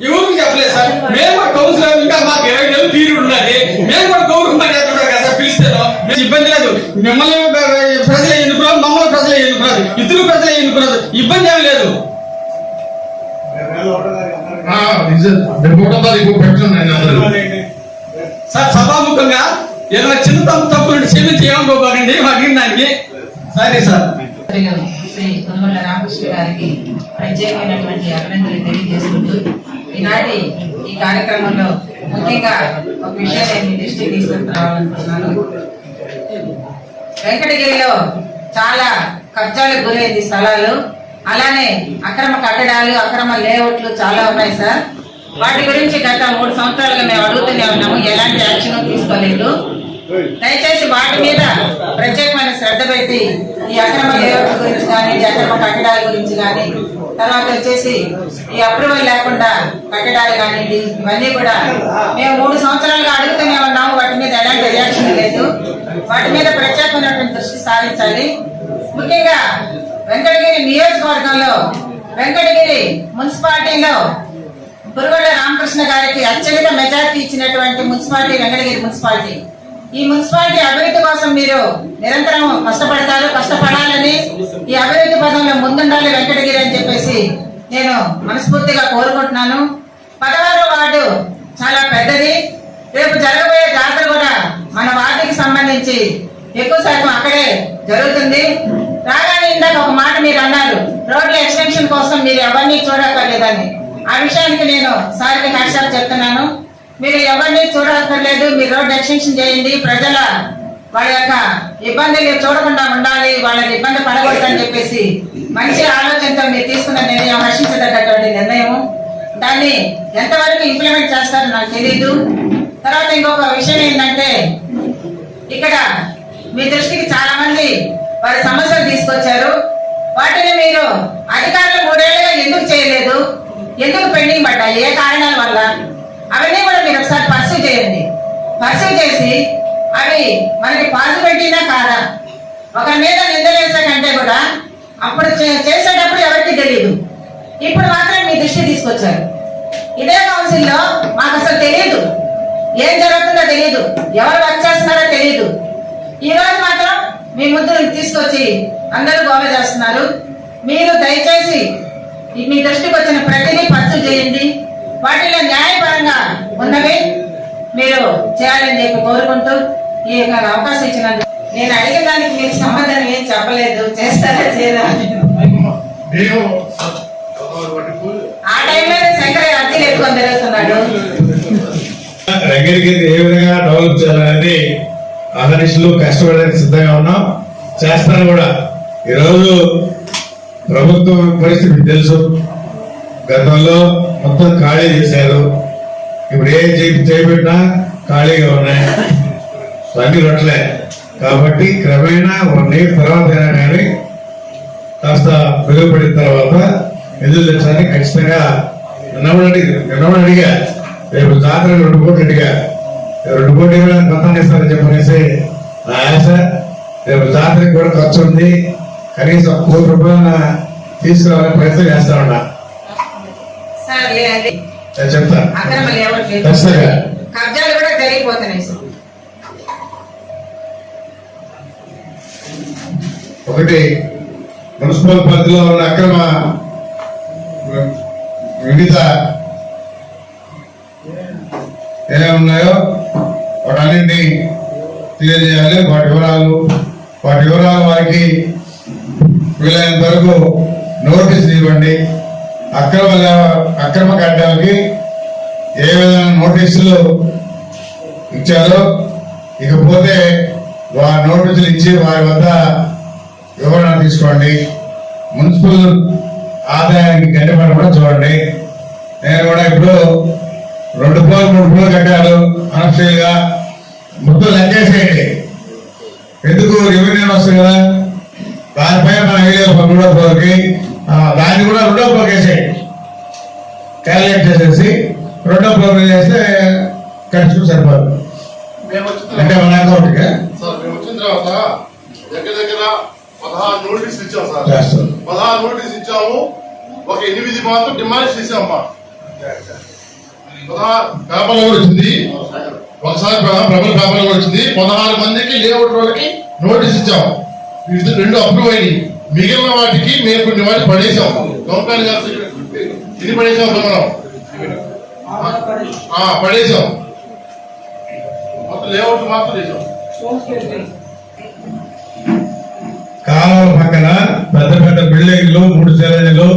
ఎవరికి చెప్పలేదు సార్. మేము కూడా కౌన్సిలర్, ఇంకా మాకు 20 నెలలు పీరియడ్ ఉన్నది. మేము కూడా గౌరవ మర్యాద ఉంటుంది కదా సార్. పిలిస్తేనో మేము ఇబ్బంది లేదు. మిమ్మల్ని ప్రజలే ఎన్నుకున్నారు, మమ్మల్ని ప్రజలే ఎన్నుకున్నారు, ఇద్దరు ప్రజలే ఎన్నుకున్నారు. ఇబ్బంది ఏమి లేదు. సార్ సభాముఖంగా ఏదైనా చిన్న తప్పులు క్షమించి ఏమనుకోకండి అడిగిన దానికి. సరే సార్. శ్రీ కొనుగోళ్ల రామకృష్ణ గారికి ప్రత్యేకమైనటువంటి అభినందనలు తెలియజేసుకుంటూ ఈనాటి ఈ కార్యక్రమంలో ముఖ్యంగా ఒక విషయాన్ని మీ దృష్టికి తీసుకురావాలనుకుంటున్నాను. వెంకటగిరిలో చాలా కబ్జాలకు గురైంది స్థలాలు. అలానే అక్రమ కట్టడాలు, అక్రమ లేఅవుట్లు చాలా ఉన్నాయి సార్. వాటి గురించి గత 3 సంవత్సరాలుగా మేము అడుగుతూనే ఉన్నాము, ఎలాంటి యాక్షన్ తీసుకోలేదు. దయచేసి వాటి మీద ప్రత్యేకమైన శ్రద్ధ పెట్టి ఈ అక్రమ లేఅవుట్ల గురించి కానీ ఈ అక్రమ కట్టడాల గురించి కానీ తర్వాత వచ్చేసి ఈ అప్రూవల్ లేకుండా కట్టడాలు కానీ ఇవన్నీ కూడా మేము 3 సంవత్సరాలుగా అడుగుతూనే ఉన్నాము. వాటి మీద ఎలాంటి రియాక్షన్ లేదు. వాటి మీద ప్రత్యేకమైనటువంటి దృష్టి సారించాలి. ముఖ్యంగా వెంకటగిరి నియోజకవర్గంలో వెంకటగిరి మున్సిపాలిటీలో పురుగొండ రామకృష్ణ గారికి అత్యధిక మెజార్టీ ఇచ్చినటువంటి మున్సిపాలిటీ వెంకటగిరి మున్సిపాలిటీ. ఈ మున్సిపాలిటీ అభివృద్ధి కోసం మీరు నిరంతరం కష్టపడాలని ఈ అభివృద్ధి పదంలో ముందుండాలి వెంకటగిరి అని చెప్పేసి నేను మనస్ఫూర్తిగా కోరుకుంటున్నాను. 16వ వార్డు చాలా పెద్దది. రేపు జరగబోయే జాతర కూడా మన వార్డుకి సంబంధించి ఎక్కువ శాతం అక్కడే జరుగుతుంది. రాగానే ఇందాక ఒక మాట మీరు అన్నారు, రోడ్ల ఎక్స్టెన్షన్ కోసం మీరు ఎవరిని చూడక్కర్లేదని. ఆ విషయానికి నేను సార్కి హ్యాట్సాప్ చెప్తున్నాను. మీరు ఎవరిని చూడక్కర్లేదు, మీరు రోడ్ ఎక్స్టెన్షన్ చేయండి. ప్రజల వాళ్ళ యొక్క ఇబ్బందులు చూడకుండా ఉండాలి, వాళ్ళని ఇబ్బంది పడకూడదని చెప్పేసి మంచి ఆలోచనతో మీరు తీసుకున్న నిర్ణయం హర్షించదగ్గటువంటి నిర్ణయం. దాన్ని ఎంతవరకు ఇంప్లిమెంట్ చేస్తారో నాకు తెలియదు. తర్వాత ఇంకొక విషయం ఏంటంటే, ఇక్కడ మీ దృష్టికి చాలా మంది వారి సమస్యలు తీసుకొచ్చారు. వాటిని మీరు అధికారులు 3 ఏళ్లుగా ఎందుకు చేయలేదు, ఎందుకు పెండింగ్ పడ్డాయి, ఏ కారణాల వల్ల, అవన్నీ కూడా మీరు ఒకసారి పర్సూ చేయండి. పర్సూ చేసి అవి మనకి పాసిబిలిటీనా కాదా, ఒకరి మీద నిందలేసే కంటే కూడా అప్పుడు చేసేటప్పుడు ఎవరికి తెలియదు, ఇప్పుడు మాత్రం మీ దృష్టి తీసుకొచ్చారు. ఇదే కౌన్సిల్లో మాకు అసలు తెలియదు, ఏం జరుగుతుందో తెలియదు, ఎవరు వర్క్ చేస్తున్నారో తెలియదు. ఈ రోజు మాత్రం మీ ముందు తీసుకొచ్చి అందరూ గోవ చేస్తున్నారు. మీరు దయచేసి మీ దృష్టికి వచ్చిన ప్రతిదీ పర్సూ చేయండి. వాటిలో న్యాయపరంగా ఉన్నవి మీరు చేయాలని చెప్పి కోరుకుంటూ ఈ యొక్క అవకాశం ఇచ్చినందుకు. నేను అడిగిన దానికి మీకు సమాధానం ఏం చెప్పలేదు, చేస్తారా చేయరా. ఆ టైంలో శంకరయ్య అద్దెలు ఎక్కువ తిరుగుతున్నాడు. రంగగిరి ఏ విధంగా డెవలప్ చేయాలని ఆహర్నిశలు కష్టపడడానికి సిద్ధంగా ఉన్నాం, చేస్తాను కూడా. ఈరోజు ప్రభుత్వం పరిస్థితి తెలుసు. గతంలో మొత్తం ఖాళీ చేశారు. ఇప్పుడు ఏం చేపెట్టినా ఖాళీగా ఉన్నాయి, అన్ని రొట్టలే. కాబట్టి క్రమేణా 1 year తర్వాత కానీ కాస్త మెరుగుపడిన తర్వాత నిధులు తెచ్చడానికి ఖచ్చితంగా నిన్నప్పుడు అడిగా. రేపు జాతర 2 కోట్లు అడిగా. 2 కోట్లు ఇవ్వడానికి పత్రాన్ని ఇస్తారని చెప్పనేసి నా ఆశ. రేపు జాతరకి కూడా ఖర్చు ఉంది, కనీసం 1 కోటి రూపాయలు తీసుకురావాలని ప్రయత్నం చేస్తా ఉన్నా. చెప్తాను ఖచ్చితంగా. కబ్జాలు కూడా జరిగిపోతున్నాయి సార్. ఒకటి, మున్సిపల్ పరిధిలో ఉన్న అక్రమ వివిధ ఏమేమి ఉన్నాయో వాటన్నింటినీ తెలియజేయాలి. వాటి వివరాలు వారికి వీలైనంత వరకు నోటీసులు ఇవ్వండి. అక్రమ కట్టడానికి ఏ విధమైన నోటీసులు ఇచ్చారో, ఇకపోతే వారి నోటీసులు ఇచ్చి వారి వద్ద వివరణ తీసుకోండి. మున్సిపల్ ఆదాయానికి గంటపడి కూడా చూడండి. నేను కూడా ఇప్పుడు 2 ఫ్లోర్ 3 ఫ్లోర్ కట్టారు అనఫిషియల్గా, మొత్తం లెక్కేసేయండి. ఎందుకు రెవెన్యూ వస్తుంది కదా, దానిపై మన ఐడియా 2వ ఫ్లోర్కి దాన్ని కూడా 2వ ఫ్లోర్ వేసేయండి. క్యాలిక్యులేట్ చేసేసి 2వ ఫ్లోర్ చేస్తే ఖర్చు సరిపోదు. అంటే మన అకౌంట్గా సార్ మేము వచ్చిన తర్వాత దగ్గర 16 నోటీసులు ఇచ్చాం సార్. 16 నోటీసులు ఇచ్చాము. ఒక 8 మాత్రం డిమాండ్స్ ఇచ్చామమ్మా. 16 పేపర్లో కూడా వచ్చింది, ఒకసారి ప్రబల పేపర్లో కూడా వచ్చింది. 16 మందికి లేఅవుట్ వాళ్ళకి నోటీస్ ఇచ్చాము. 2 అప్రూవ్ అయ్యి, మిగిలిన వాటికి మేము కొన్ని వాటికి పడేసాం. గవర్నమెంట్ గారు ఇది పడేసాం, మనం పడేసాం. మొత్తం లేఅవుట్ మాత్రం చేసాం. కాలువల పక్కన పెద్ద పెద్ద బిల్డింగ్లు 3 ఛాలెంజ్లు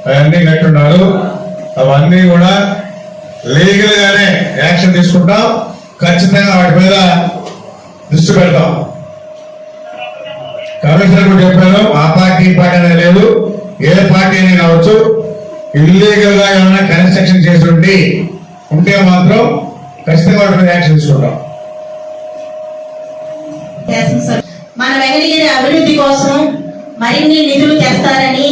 అవన్నీ కట్టున్నారు. అవన్నీ కూడా లీగల్ గానే యాక్షన్ తీసుకుంటాం. ఖచ్చితంగా వాటి మీద దృష్టి పెడతాం. కమిషనర్ కూడా చెప్పాను, ఆ పార్టీ అనేది లేదు, ఏ పార్టీ అయినా కావచ్చు. ఇల్లీగల్ గా ఏమైనా కన్స్ట్రక్షన్ చేసి ఉంటే మాత్రం ఖచ్చితంగా వాటి మీద యాక్షన్ తీసుకుంటాం. వెంకటగిరి అభివృద్ధి కోసం మరిన్ని నిధులు తెస్తారని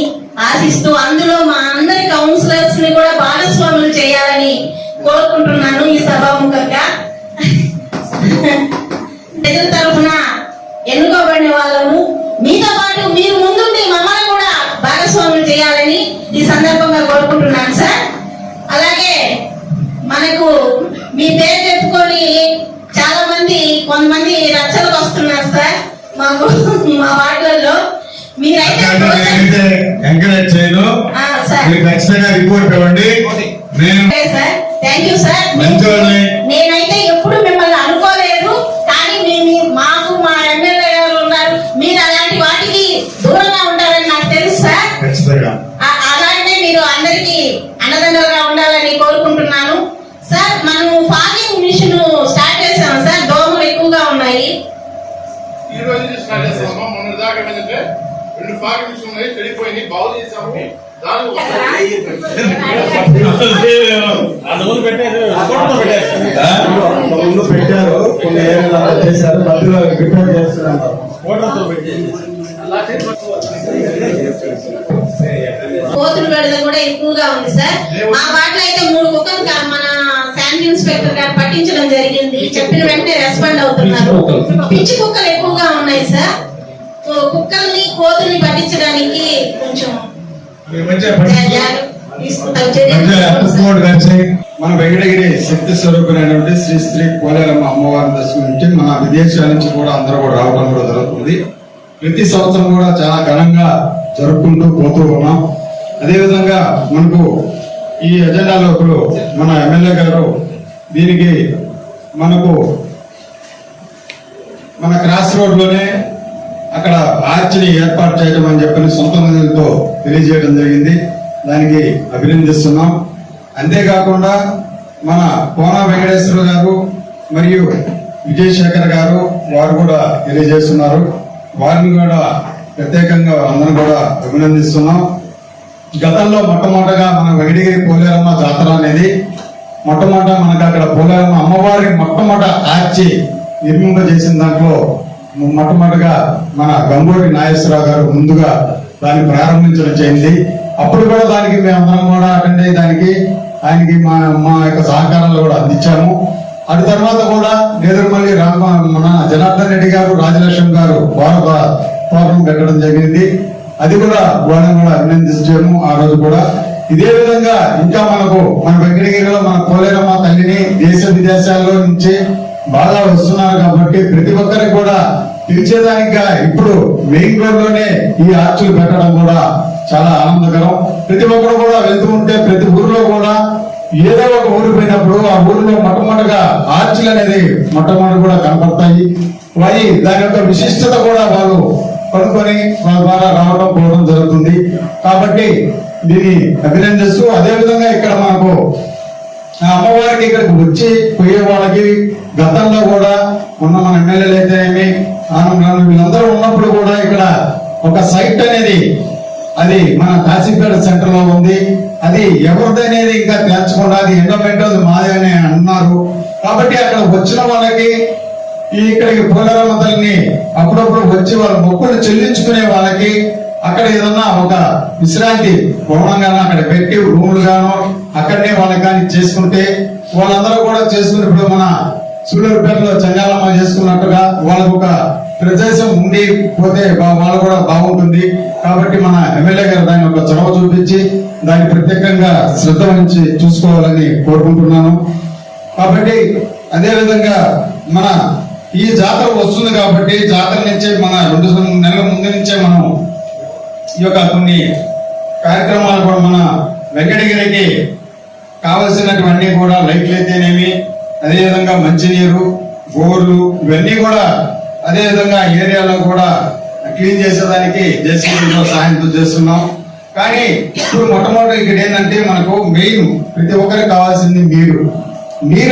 ఆశిస్తూ అందులో మా అందరి కౌన్సిలర్స్ ని కూడా భాగస్వాములు చేయాలని కోరుకుంటున్నాను. ఈ సభాముఖంగా ప్రజల తరఫున ఎన్నుకోబడిన వాళ్ళము మీతో పాటు మీరు ముందుండి మమ్మల్ని కూడా భాగస్వాములు చేయాలని ఈ సందర్భంగా కోరుకుంటున్నాను సార్. అలాగే మనకు మీ పేరు చెప్పుకొని చాలా మంది కొంతమంది రచ్చలకు వస్తున్నారు సార్ మాకు మా వార్డులలో. మీరైతే ఎంకరేజ్ చేయను, సార్ మీరు ఖచ్చితంగా రిపోర్ట్ ఇవ్వండి. Sir thank you sir. మంచివాళ్ళని నేనైతే ఎప్పుడు మిమ్మల్ని అనుకోలేదు, కానీ మాకు మా ఎమ్మెల్యే గారు ఉన్నారు, మీరు అలాంటి వాటికి దూరంగా ఉంటారని నాకు తెలుసు సార్. ఖచ్చితంగా అలాగే మీరు అందరికీ అన్నదండలుగా ఉండాలని కోరుకుంటున్నాను సార్. మనము ఫాగింగ్ మిషన్ స్టార్ట్ చేసాము సార్, దోమలు ఎక్కువగా ఉన్నాయి. ఈ రోజు స్టార్ట్ చేస్తామా? మొన్న దాకా ఏంటంటే 2 ఫార్మ్స్ ఉన్నాయి, చెడిపోయినాయి, బాగు చేసాము. ముందు పెట్టారు, కొన్ని ఏరియాలో చేశారు, మధ్యలో రిపేర్ చేస్తున్నారు. కోతులు బెడద కూడా ఎక్కువగా ఉంది సార్. మా వాటిలో అయితే 3 కుక్కలు మన శానిటరీ ఇన్స్పెక్టర్ గారు పట్టించడం జరిగింది. చెప్పిన వెంటనే రెస్పాండ్ అవుతున్నారు. పిచ్చి కుక్కలు ఎక్కువగా ఉన్నాయి సార్. కుక్కల్ని కోతుల్ని పట్టించడానికి కొంచెం మన వెంకటగిరి శక్తి స్వరూపులైనటువంటి శ్రీ శ్రీ పోలేరమ్మ అమ్మవారిని దర్శించి మన విదేశాల నుంచి కూడా అందరూ కూడా రావడం కూడా జరుగుతుంది. ప్రతి సంవత్సరం కూడా చాలా ఘనంగా జరుపుకుంటూ పోతూ ఉన్నాం. అదేవిధంగా మనకు ఈ ఎజెండాలో ఇప్పుడు మన ఎమ్మెల్యే గారు దీనికి మనకు మన క్రాస్ రోడ్ లోనే అక్కడ ఆర్చిని ఏర్పాటు చేయడం అని చెప్పని సొంత నిధులతో తెలియజేయడం జరిగింది. దానికి అభినందిస్తున్నాం. అంతేకాకుండా మన కోన వెంకటేశ్వర గారు మరియు విజయశేఖర్ గారు వారు కూడా తెలియజేస్తున్నారు. వారిని కూడా ప్రత్యేకంగా అందరం కూడా అభినందిస్తున్నాం. గతంలో మొట్టమొదటగా మన వెంకటగిరి పోలేరమ్మ జాతర అనేది మొట్టమొదట మనకు అక్కడ పోలేరమ్మ అమ్మవారి మొట్టమొదట ఆర్చి నిర్మింప చేసిన దాంట్లో మొట్టమొదటిగా మన గంగోడి నాగేశ్వరరావు గారు ముందుగా దాన్ని ప్రారంభించడం చేయింది. అప్పుడు కూడా దానికి మేమందరం కూడా అటెండ్ అయ్యి దానికి ఆయనకి మా యొక్క సహకారాలు కూడా అందించాము. అటు తర్వాత కూడా నేదురుమల్లి మన జనార్దన్ రెడ్డి గారు, రాజలక్ష్మి గారు వారం పెట్టడం జరిగింది. అది కూడా వాళ్ళని కూడా అభినందించాము ఆ రోజు కూడా. ఇదే విధంగా ఇంకా మనకు మన వెంకటగిరిలో మన పోలేరమ్మ తల్లిని దేశ విదేశాల్లో నుంచి బాగా వస్తున్నారు కాబట్టి ప్రతి ఒక్కరికి కూడా పిలిచేదానిగా ఇప్పుడు మెయిన్ రోడ్ లోనే ఈ ఆర్చులు పెట్టడం కూడా చాలా ఆనందకరం. ప్రతి ఒక్కరు కూడా వెళ్తూ ఉంటే ప్రతి ఊరిలో కూడా ఏదో ఒక ఊరు పోయినప్పుడు ఆ ఊరిలో మొట్టమొదటిగా ఆర్చులు అనేది మొట్టమొదటి కూడా కనపడతాయి. దాని యొక్క విశిష్టత కూడా వాళ్ళు కనుక్కొని వాళ్ళ ద్వారా రావడం పోవడం జరుగుతుంది. కాబట్టి దీన్ని అభినందిస్తూ అదేవిధంగా ఇక్కడ మనకు అమ్మవారికి ఇక్కడికి వచ్చి పోయే వాళ్ళకి గతంలో కూడా ఉన్న మన ఎమ్మెల్యేలు అయితే ఏమి ఆనందం వీళ్ళందరూ ఉన్నప్పుడు కూడా ఇక్కడ ఒక సైట్ అనేది అది మన కాశీపేట సెంటర్ లో ఉంది. అది ఎవరిది అనేది ఇంకా తేల్చకుండా అది ఎండోమెంట్ మాదే అని అన్నారు. కాబట్టి అక్కడ వచ్చిన వాళ్ళకి ఇక్కడికి పోలేరమ్మ తల్లిని అప్పుడప్పుడు వచ్చి వాళ్ళ మొక్కులు చెల్లించుకునే వాళ్ళకి అక్కడ ఏదన్నా ఒక విశ్రాంతి భవనంగానో అక్కడ పెట్టి రూములు గానో అక్కడనే వాళ్ళకి కానీ చేసుకుంటే వాళ్ళందరూ కూడా చేసుకున్నప్పుడు మన సూళ్ళూరుపేటలో చెంగాలమ్మ చేసుకున్నట్టుగా వాళ్ళకు ఒక ప్రదేశం ఉండి పోతే వాళ్ళు కూడా బాగుంటుంది. కాబట్టి మన ఎమ్మెల్యే గారు దాన్ని ఒక చొరవ చూపించి దాన్ని ప్రత్యేకంగా శ్రద్ధ వహించి చూసుకోవాలని కోరుకుంటున్నాను. కాబట్టి అదే విధంగా మన ఈ జాతర వస్తుంది కాబట్టి జాతర నుంచే మన 2 నెలల ముందు నుంచే మనం ఈ యొక్క కొన్ని కార్యక్రమాలు కూడా మన వెంకటగిరికి కావలసినటువంటి కూడా లైట్లు అయితేనేమి, అదేవిధంగా మంచినీరు, బోర్లు ఇవన్నీ కూడా అదే విధంగా ఏరియాలో కూడా క్లీన్ చేసేదానికి జేసీబీతో సహాయంతో చేస్తున్నాం. కానీ ఇప్పుడు మొట్టమొదటి ఇక్కడ ఏంటంటే మనకు మెయిన్ ప్రతి ఒక్కరికి కావాల్సింది నీరు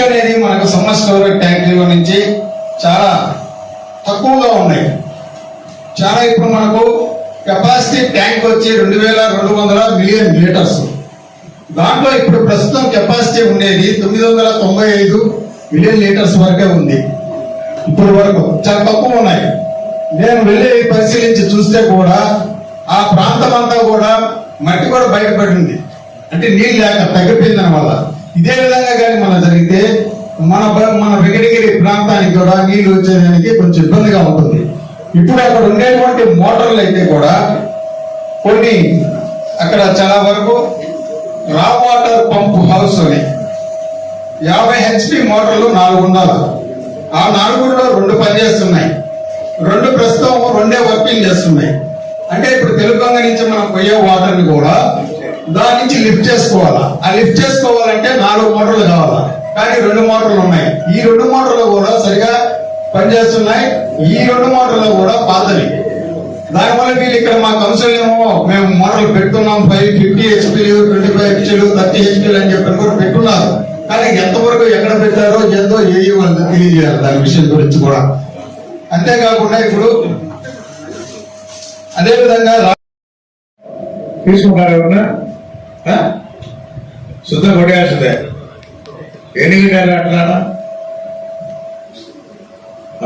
అనేది మనకు సమ్మర్ స్టోరేజ్ ట్యాంకుల నుంచి చాలా తక్కువగా ఉన్నాయి. చాలా ఇప్పుడు మనకు కెపాసిటీ ట్యాంక్ వచ్చి 2200 మిలియన్ లీటర్స్. దాంట్లో ఇప్పుడు ప్రస్తుతం కెపాసిటీ ఉండేది 995 మిలియన్ లీటర్స్ వరకే ఉంది. ఇప్పుడు వరకు చాలా తక్కువ ఉన్నాయి. నేను వెళ్ళి పరిశీలించి చూస్తే కూడా ఆ ప్రాంతం అంతా కూడా మట్టి కూడా బయటపడింది, అంటే నీళ్ళు లేక తగ్గిపోయింది దానివల్ల. ఇదే విధంగా కానీ మనం జరిగితే మన వెంకటగిరి ప్రాంతానికి కూడా నీళ్లు వచ్చేదానికి కొంచెం ఇబ్బందిగా ఉంటుంది. ఇప్పుడు అక్కడ ఉండేటువంటి మోటార్లు అయితే కూడా కొన్ని అక్కడ చాలా వరకు రా వాటర్ పంప్ హౌస్ అని 50 HP మోటార్లు 4 ఉండాలి. ఆ 4లో 2 పనిచేస్తున్నాయి, 2 ప్రస్తుతం 2 వర్కింగ్ చేస్తున్నాయి. అంటే ఇప్పుడు తెలుగంగ నుంచి మనం పోయే వాటర్ ని కూడా దాని నుంచి లిఫ్ట్ చేసుకోవాలా. ఆ లిఫ్ట్ చేసుకోవాలంటే 4 మోటార్లు కావాలా, కానీ 2 మోటార్లు ఉన్నాయి. ఈ 2 మోటార్లు కూడా సరిగా పనిచేస్తున్నాయి. ఈ 2 మోటార్లు కూడా పాతవి. దానివల్ల వీళ్ళు ఇక్కడ మా కౌన్సిల్ ఏమో మేము మోటార్లు పెడుతున్నాం 50 HP 25 HP 30 HP అని చెప్పి కూడా పెట్టున్నారు. కానీ ఎంతవరకు ఎక్కడ పెట్టారో ఎంతో ఏ వాళ్ళకి తెలియజేయాలి దాని విషయం గురించి కూడా. అంతేకాకుండా ఇప్పుడు అదే విధంగా తీసుకుంటారు ఎవరన్నా శుద్ధం కొట్టేయాల్సిందే. ఎన్నికలు గారు అట్లా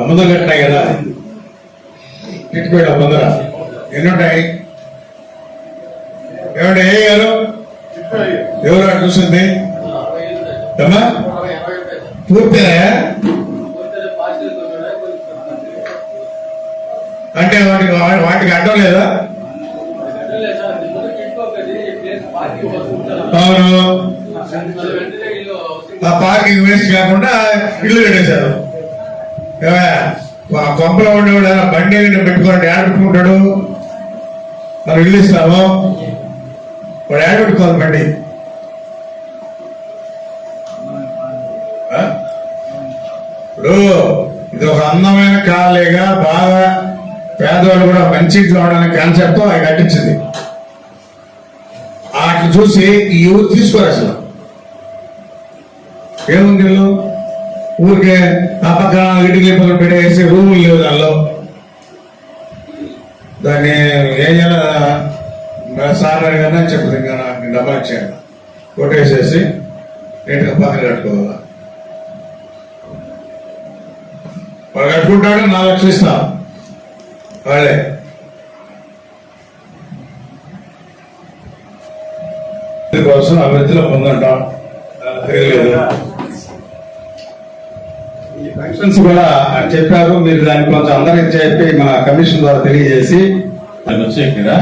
ముందు కట్టినాయి కదా, తిట్టుకోవడం ముందర ఎన్ని ఉంటాయి. ఏమంటే ఏ గారు ఎవరు అటు చూసింది అమ్మా పూర్తిగా అంటే వాటికి అడ్డం లేదా? అవును, ఆ పార్కింగ్ వేస్ట్ కాకుండా ఇల్లు కట్టేశారు. కొంపలో ఉండేవాడు బండి పెట్టుకోండి, యాడ్ పెట్టుకుంటాడు. మనం ఇల్లు ఇస్తాము, వాడు యాడ్ పెట్టుకోవాలి బండి. ఇప్పుడు ఇది ఒక అందమైన కాలేగా బాగా పేదవాళ్ళు కూడా మంచి ఇంట్లో ఉండడానికి కాన్సెప్ట్ అవి కట్టించింది. వాటిని చూసి ఈ ఊరు తీసుకోరు అసలు. ఏముంది ఊరికే ఆ పక్కన ఇటుకలు పక్కన పెట్టేసి రూములు లేవు దానిలో. దాన్ని ఏం చేయాలి సార్ అడిగానే చెప్తుంది, ఇంకా నాకు డబ్బా ఇచ్చాను కొట్టేసేసి నీట్గా పక్కన కట్టుకోవాలా. వాడు కట్టుకుంటాడు, 4 లక్షలు ఇస్తాం వాళ్ళే. కోసం అభివృద్ధిలో పొందంటాం తెలియలేదు. ఈ ఫంక్షన్స్ కూడా చెప్పారు, మీరు దాన్ని కొంచెం అందరికి చెప్పి మన కమిషన్ ద్వారా తెలియజేసి వచ్చే కదా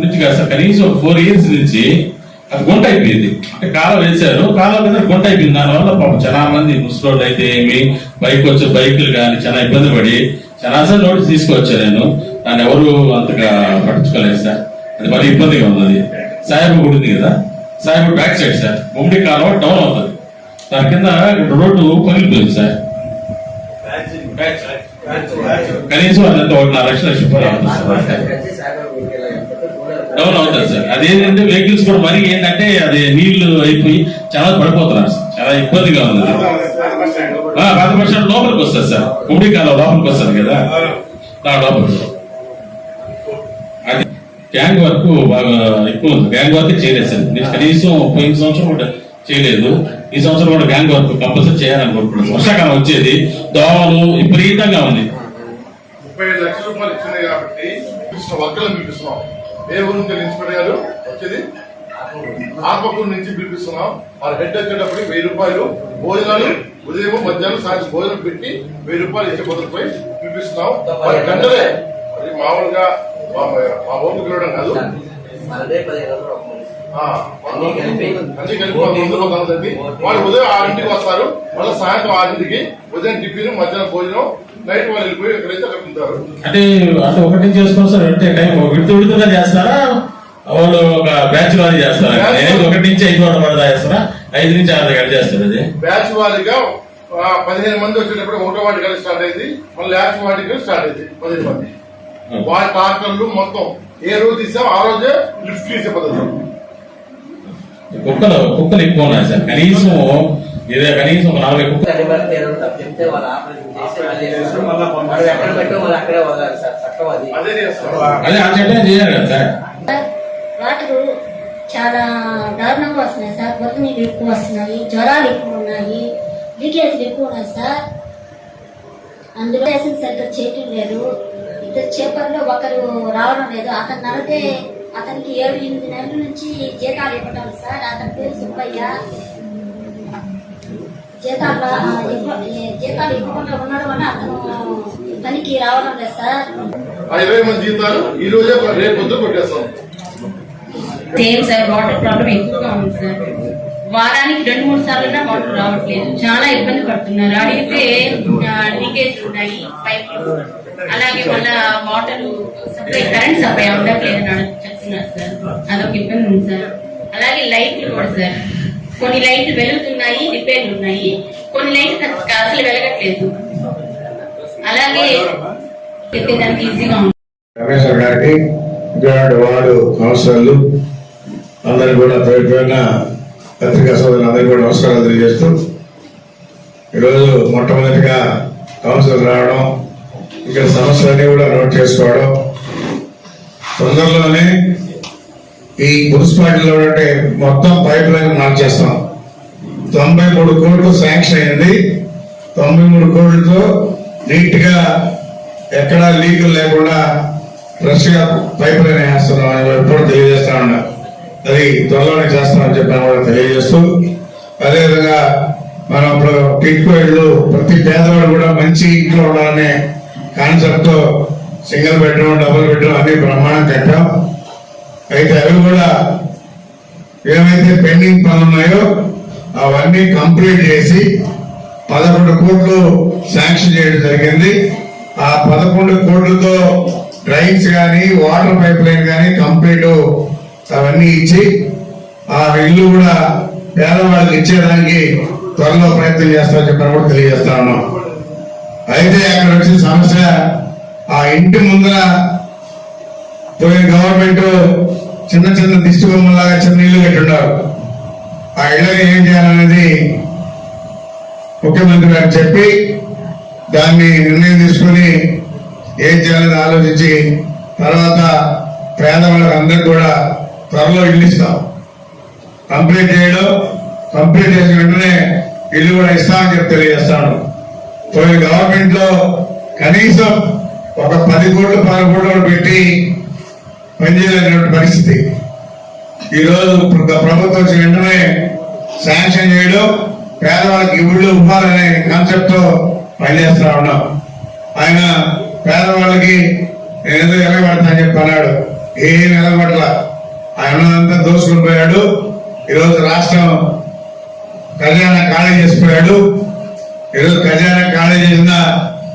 నుంచి కాస్త కనీసం 4 years నుంచి అది గుంట అయిపోయింది. అంటే కాలం వేశారు, కాలం మీద గుంట అయిపోయింది. దానివల్ల పాపం చాలా మంది ముసలోళ్ళు అయితే ఏమి బైకులు కానీ చాలా ఇబ్బంది పడి చాలాసార్లు నోటీస్ తీసుకొచ్చాను నేను. దాన్ని ఎవరు అంతగా పట్టించుకోలేదు సార్. అది మరీ ఇబ్బందిగా ఉన్నది. సాయిబాబా గుడి ఉంది కదా, సాయిబాబా బ్యాక్ సైడ్ సార్ బొమ్మిడి కాలం డౌన్ అవుతుంది. దాని కింద రోడ్డు పగిలిపోయింది సార్. కనీసం అదంతా 1.5 లక్షల రూపాయలు అవుతుంది సార్. డౌన్ అవుతుంది సార్. అదేంటంటే వెహికల్స్ కూడా మరీ ఏంటంటే అది నీళ్లు అయిపోయి చాలా పడిపోతున్నారు సార్. చాలా ఇబ్బందిగా ఉంది. పాత బస్ స్టాండ్ లోపలికి వస్తుంది సార్, బొమ్మిడి కాలం లోపలికి వస్తుంది కదా, లోపలికి. అది ట్యాంక్ వర్క్ బాగా ఎక్కువ ఉంది. గ్యాంగ్ వర్క్ చేయలేదు సార్. కనీసం పోయిన సంవత్సరం కూడా చేయలేదు, ఈ సంవత్సరం కూడా గ్యాంగ్ వర్క్ కంపల్సరీ చేయాలనుకుంటున్నాను. వర్షాకాలం వచ్చేది, దోమలు విపరీతంగా ఉంది. 35 లక్షల రూపాయలు ఇచ్చినాయి కాబట్టి వర్కర్లను పిలిపిస్తున్నాం. ఏ ఊరు నుంచి ఇన్స్పెక్టర్ గారు వచ్చేది ఆత్మకూరు నుంచి పిలిపిస్తున్నాం. వాళ్ళ హెడ్ వచ్చేటప్పుడు 1000 రూపాయలు భోజనాలు ఉదయం మధ్యాహ్నం సాయంత్రం భోజనం పెట్టి 1000 రూపాయలు ఇచ్చే పద్ధతిపై పిలిపిస్తున్నాం. వాళ్ళ గంటలే అది మామూలుగా మా ఊరికి వెళ్ళడం కాదు, అన్ని కలిపి వాళ్ళు ఉదయం 6 వస్తారు, మళ్ళీ సాయంత్రం 6 ఉదయం టిఫిన్ మధ్యాహ్నం భోజనం, నైట్ వాళ్ళు వెళ్ళిపోయి ఎక్కడైతే అక్కడ ఉంటారు. అంటే అంటే ఒకటి చేసుకోవాలి సార్. అంటే టైం విడుతుగా చేస్తారా, వాళ్ళు ఒక బ్యాచ్ వారీ చేస్తారా? 1 నుంచి 5 వరకు పడదా చేస్తారా, 5 నుంచి 6 దగ్గర చేస్తారు? అది బ్యాచ్ వారీగా 15 మంది వచ్చేటప్పుడు 1వ వార్డు కలిసి స్టార్ట్ అయింది, మళ్ళీ లాస్ట్ వార్డుకి స్టార్ట్ అయింది 15 మంది. వారి ట్రాక్టర్లు మొత్తం ఏ రోజు తీసాం ఆ రోజే లిఫ్ట్ తీసే పద్ధతి. కుక్కలు ఎక్కువ ఉన్నాయి సార్. కనీసం కనీసం ఒక 40 కుక్కలు. అదే ఆ చట్టం చేయాలి కదా సార్. వాటర్ చాలా దారుణంగా వస్తున్నాయి సార్. కొత్త నీళ్ళు ఎక్కువ వస్తున్నాయి, జ్వరాలు ఎక్కువ ఉన్నాయి, లీకేజీలు ఎక్కువ ఉన్నాయి సార్. అందులో సరిగ్గా చేయటం లేదు. ఇద్దరు చేపల్లో ఒకరు రావడం లేదు. అతను నడితే అతనికి 7-8 నెలల నుంచి జీతాలు ఇవ్వటం సార్. అతని పేరు సుబ్బయ్య. జీతాలు ఇవ్వకుండా ఉండడం వల్ల అతను పనికి రావడం లేదు సార్. 20 మంది జీతాలు ఈ రోజే రేపు పొద్దు కొట్టేస్తాం. సేమ్ సార్, వాటర్ ప్రాబ్లం ఎక్కువగా ఉంది సార్. వారానికి 2-3 సార్లు వాటర్ రావట్లేదు. చాలా ఇబ్బంది పడుతున్నారు. అడిగితే లీకేజ్ ఉన్నాయి పైపులు, అలాగే మళ్ళా వాటర్ సప్లై, కరెంట్ సప్లై ఉండట్లేదని చెప్తున్నారు సార్. అదొక ఇబ్బంది ఉంది సార్. అలాగే లైట్లు కూడా సార్, కొన్ని లైట్లు వెలుగుతున్నాయి, రిపేర్లు ఉన్నాయి. కొన్ని లైట్లు అసలు వెలగట్లేదు. అలాగే చెప్పేదానికి ఈజీగా ఉంది. రమేశ్వర్ గారికి ఇటువంటి వార్డు కౌన్సిలర్లు అందరికీ కూడా పేరున పత్రికా సోదరులు అందరికీ కూడా నమస్కారాలు తెలియజేస్తూ, ఈరోజు మొట్టమొదటిగా కౌన్సిలర్ రావడం, ఇక్కడ సమస్యలన్నీ కూడా నోట్ చేసుకోవడం, తొందరలోనే ఈ మున్సిపాలిటీలో ఉంటే మొత్తం పైప్ లైన్ మార్చేస్తాం. 93 కోట్లు శాంక్షన్ అయింది. 93 కోట్లతో నీట్ గా ఎక్కడా లీకులు లేకుండా ఫ్రెష్ గా పైప్ లైన్ వేస్తున్నాం అని ఎప్పుడు తెలియజేస్తా ఉన్నా. అది త్వరలోనే చేస్తామని చెప్పాను కూడా తెలియజేస్తూ, అదేవిధంగా మనం ఇప్పుడు టిట్కో ఇళ్ళు ప్రతి పేదవాడు కూడా మంచి ఇంట్లో ఉండాలనే కాన్సెప్ట్ తో సింగిల్ బెడ్రూమ్, డబుల్ బెడ్రూమ్ అన్ని బ్రహ్మాండం కట్టాం. అయితే అవి కూడా ఏమైతే పెండింగ్ పనులు ఉన్నాయో అవన్నీ కంప్లీట్ చేసి 11 కోట్లు శాంక్షన్ చేయడం జరిగింది. ఆ 11 కోట్లతో డ్రైన్స్ కానీ వాటర్ పైప్ లైన్ కానీ కంప్లీట్ అవన్నీ ఇచ్చి ఆ ఇల్లు కూడా పేదవాళ్ళకి ఇచ్చేదానికి త్వరలో ప్రయత్నం చేస్తామని చెప్పని కూడా తెలియజేస్తా ఉన్నాం. అయితే అక్కడ వచ్చిన సమస్య, ఆ ఇంటి ముందర పోయిన గవర్నమెంట్ చిన్న చిన్న దిష్టి బొమ్మలాగా చిన్న ఇల్లు కట్టిండారు. ఆ ఇళ్ళని ఏం చేయాలనేది ముఖ్యమంత్రి గారు చెప్పి దాన్ని నిర్ణయం తీసుకుని ఏం చేయాలని ఆలోచించి తర్వాత పేదవాళ్ళకి అందరికి కూడా త్వరలో ఇల్లు ఇస్తాం. కంప్లీట్ చేయడం, కంప్లీట్ చేసిన వెంటనే ఇల్లు కూడా ఇస్తామని చెప్పి తెలియజేస్తాను. పోయిన గవర్నమెంట్ లో కనీసం ఒక 10 కోట్లు 12 కోట్లు పెట్టి పనిచేయలేనటువంటి పరిస్థితి. ఈ రోజు ప్రభుత్వం వచ్చిన వెంటనే శాంక్షన్ చేయడం, పేదవాళ్ళకి ఇళ్ళు ఇవ్వాలనే కాన్సెప్ట్ తో పనిచేస్తా ఉన్నాం. ఆయన పేదవాళ్ళకి ఏదో ఎలగబడతా అని చెప్పి అన్నాడు. ఏం ఎలగబడల, ఆయన అంతా దోసుకుని పోయాడు. ఈరోజు రాష్ట్రం ఖజానా ఖాళీ చేసిపోయాడు. ఈరోజు ఖజానా ఖాళీ చేసిన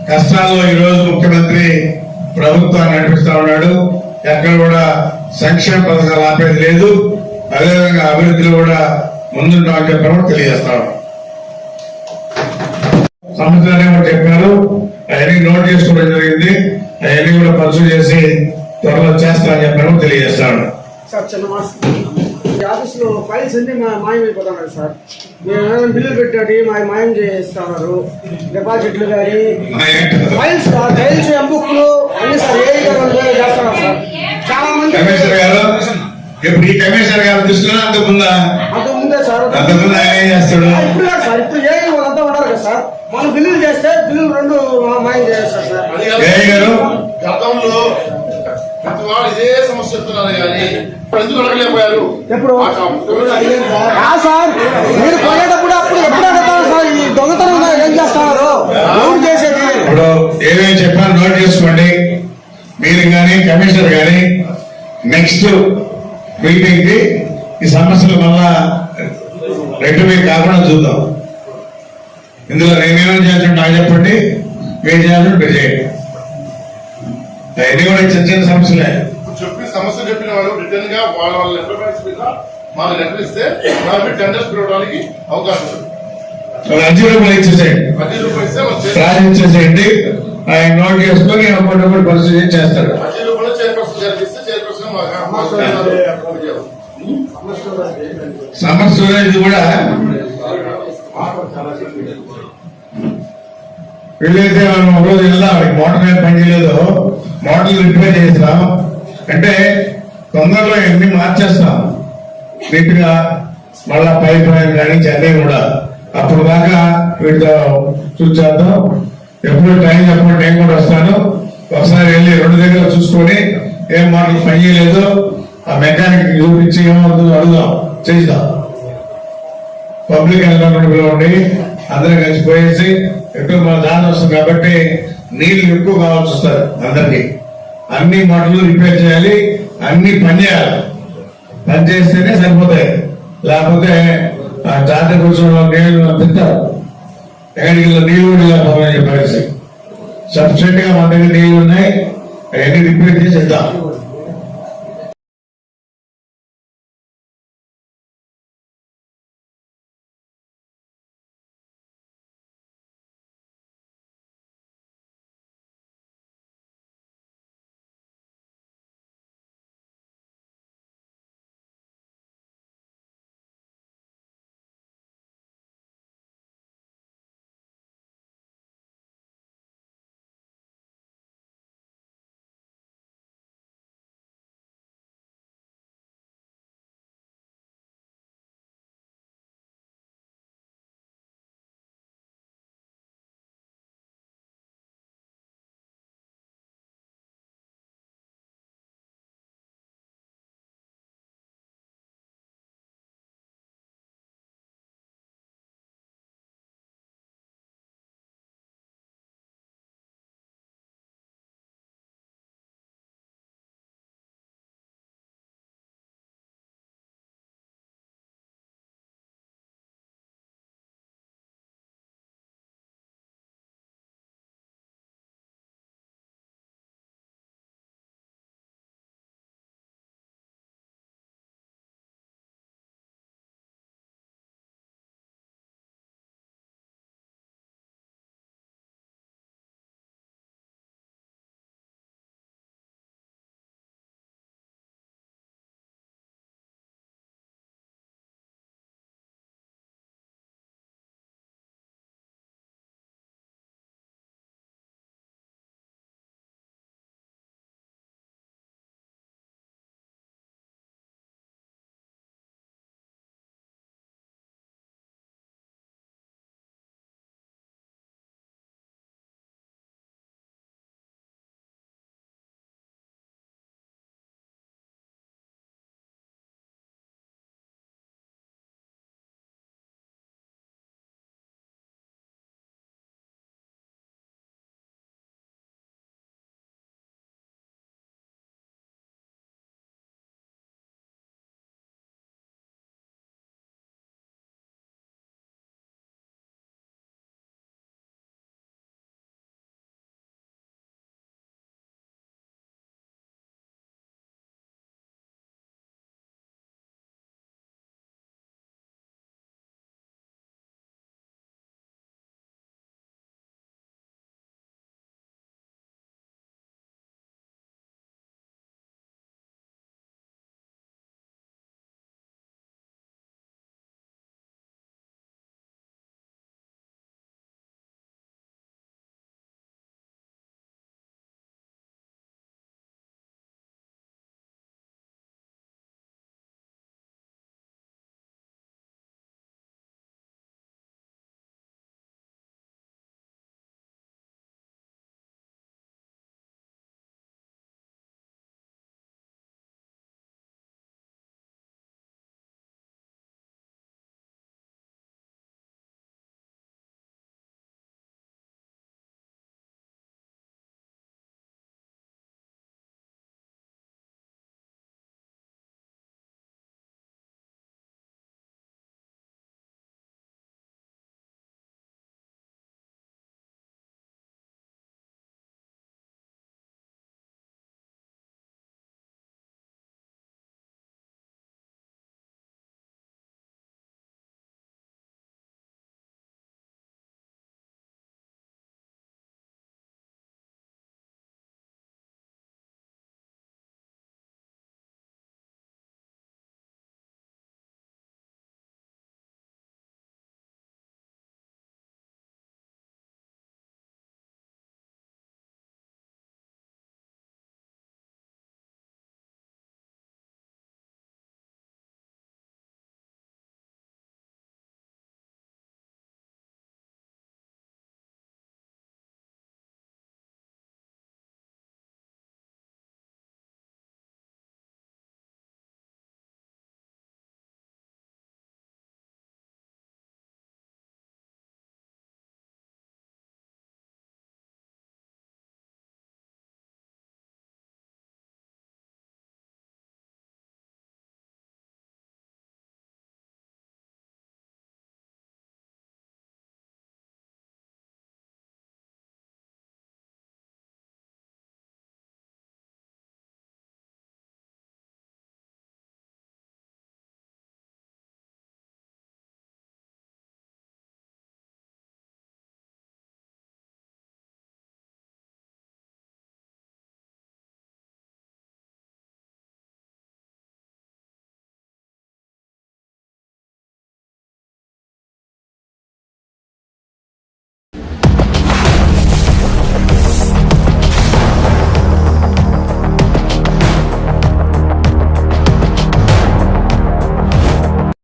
కష్టాల్లో ఈరోజు ముఖ్యమంత్రి ప్రభుత్వాన్ని నడిపిస్తా ఉన్నాడు. ఎక్కడ కూడా సంక్షేమ పథకాలు ఆపేది లేదు. అదేవిధంగా అభివృద్ధిలో కూడా ముందుంటామని చెప్పి తెలియజేస్తాను. సమస్యలనే కూడా చెప్పారు, అవన్నీ నోట్ చేసుకోవడం జరిగింది. అవన్నీ కూడా పరిశీలి చేసి త్వరలో చేస్తామని చెప్పి తెలియజేస్తాను. సార్ చిన్న ఆఫీస్ లో ఫైల్స్ అన్ని మాయమైపోతున్నాయి సార్. మేము బిల్లులు పెట్టాడు మాయం చేస్తున్నారు. డిపాజిట్లు కానీ ఫైల్స్ టైల్స్ ఎంబుక్లు అన్ని సార్ ఏ చేస్తున్నారు సార్. చాలా మంది కమిషనర్ గారు ఇప్పుడు ఈ కమిషనర్ గారు దృష్టిలో అంతకుముందా? అంతకుముందే సార్. అంతకుముందు ఆయన ఏం చేస్తాడు? ఇప్పుడు కాదు సార్, ఇప్పుడు ఏ వాళ్ళంతా ఉన్నారు కదా సార్. మనం బిల్లులు చేస్తే బిల్లులు 2 మాయం చేస్తారు సార్. గతంలో ప్రతి వాడు ఇదే సమస్య చెప్తున్నారు కానీ ఎందుకు అడగలేకపోయారు? ఎప్పుడు సార్ మీరు పోయేటప్పుడు అప్పుడు ఎప్పుడు అడుగుతారు సార్? ఈ దొంగతనం ఏం చేస్తున్నారు? ఎవరు చేసేది? ఇప్పుడు ఏమేమి చెప్పాను నోట్ చేసుకోండి. మీరు కానీ కమిషనర్ కానీ నెక్స్ట్ మీటింగ్ కి ఈ సమస్యలు మళ్ళా రెక్టిఫై కాకుండా చూద్దాం. ఇందులో నేనేమేమి చేయాల్సి నాకు చెప్పండి, మీరు చేయాల్సి మీరు చేయండి. అవన్నీ కూడా చిన్న చిన్న సమస్యలే. చెప్పిన సమస్య చెప్పిన వాళ్ళు రిటర్న్ గా వాళ్ళ ఎంటర్ప్రైజ్ మీద మాకు లెటర్ ఇస్తే మనం టెండర్స్ పిలవడానికి అవకాశం ఉంది. 10 రూపాయలు ఇచ్చేసేయండి, 10 రూపాయలు ఇస్తే రాజు ఇచ్చేసేయండి. ఆయన నోట్ చేసుకొని అప్పుడు పరిస్థితి చేస్తాడు. 10 రూపాయలు చైర్పర్సన్ జరిపిస్తే చైర్పర్సన్ సమస్య ఇది కూడా వీళ్ళైతే మనం ఒక రోజు వెళ్దాం. మోటార్ మీద పని చేయలేదు, మోటార్లు రిపేర్ చేస్తాం అంటే తొందరలో ఎన్ని మార్చేస్తాం నీట్ గా. మళ్ళా పైప్ లైన్ కానీ చెన్నై కూడా అప్పుడు దాకా వీటితో చూసేద్దాం. ఎప్పుడు టైం చెప్పండి, నేను కూడా వస్తాను. ఒకసారి వెళ్ళి 2 దగ్గర చూసుకొని ఏం మాటలు పని చేయలేదు ఆ మెకానిక్ చూపించి ఏమవుతుందో అడుగుదాం, చేద్దాం. పబ్లిక్ ఎన్విరాన్మెంట్ లో ఉండి అందరం కలిసిపోయేసి ఎక్కువ మన దాని వస్తుంది కాబట్టి నీళ్లు ఎక్కువ కావాల్సి వస్తుంది అందరికి. అన్ని మోటార్లు రిపేర్ చేయాలి, అన్ని పని చేయాలి. పని చేస్తేనే సరిపోతాయి, లేకపోతే జాతర కోసం నీళ్లు తింటారు. ఎక్కడికి నీళ్లు కూడా లేకపోతే చెప్పేసి సబ్సిడెంట్ గా మన దగ్గర నీళ్లు ఉన్నాయి, అవన్నీ రిపేర్ చేసి ఇద్దాం.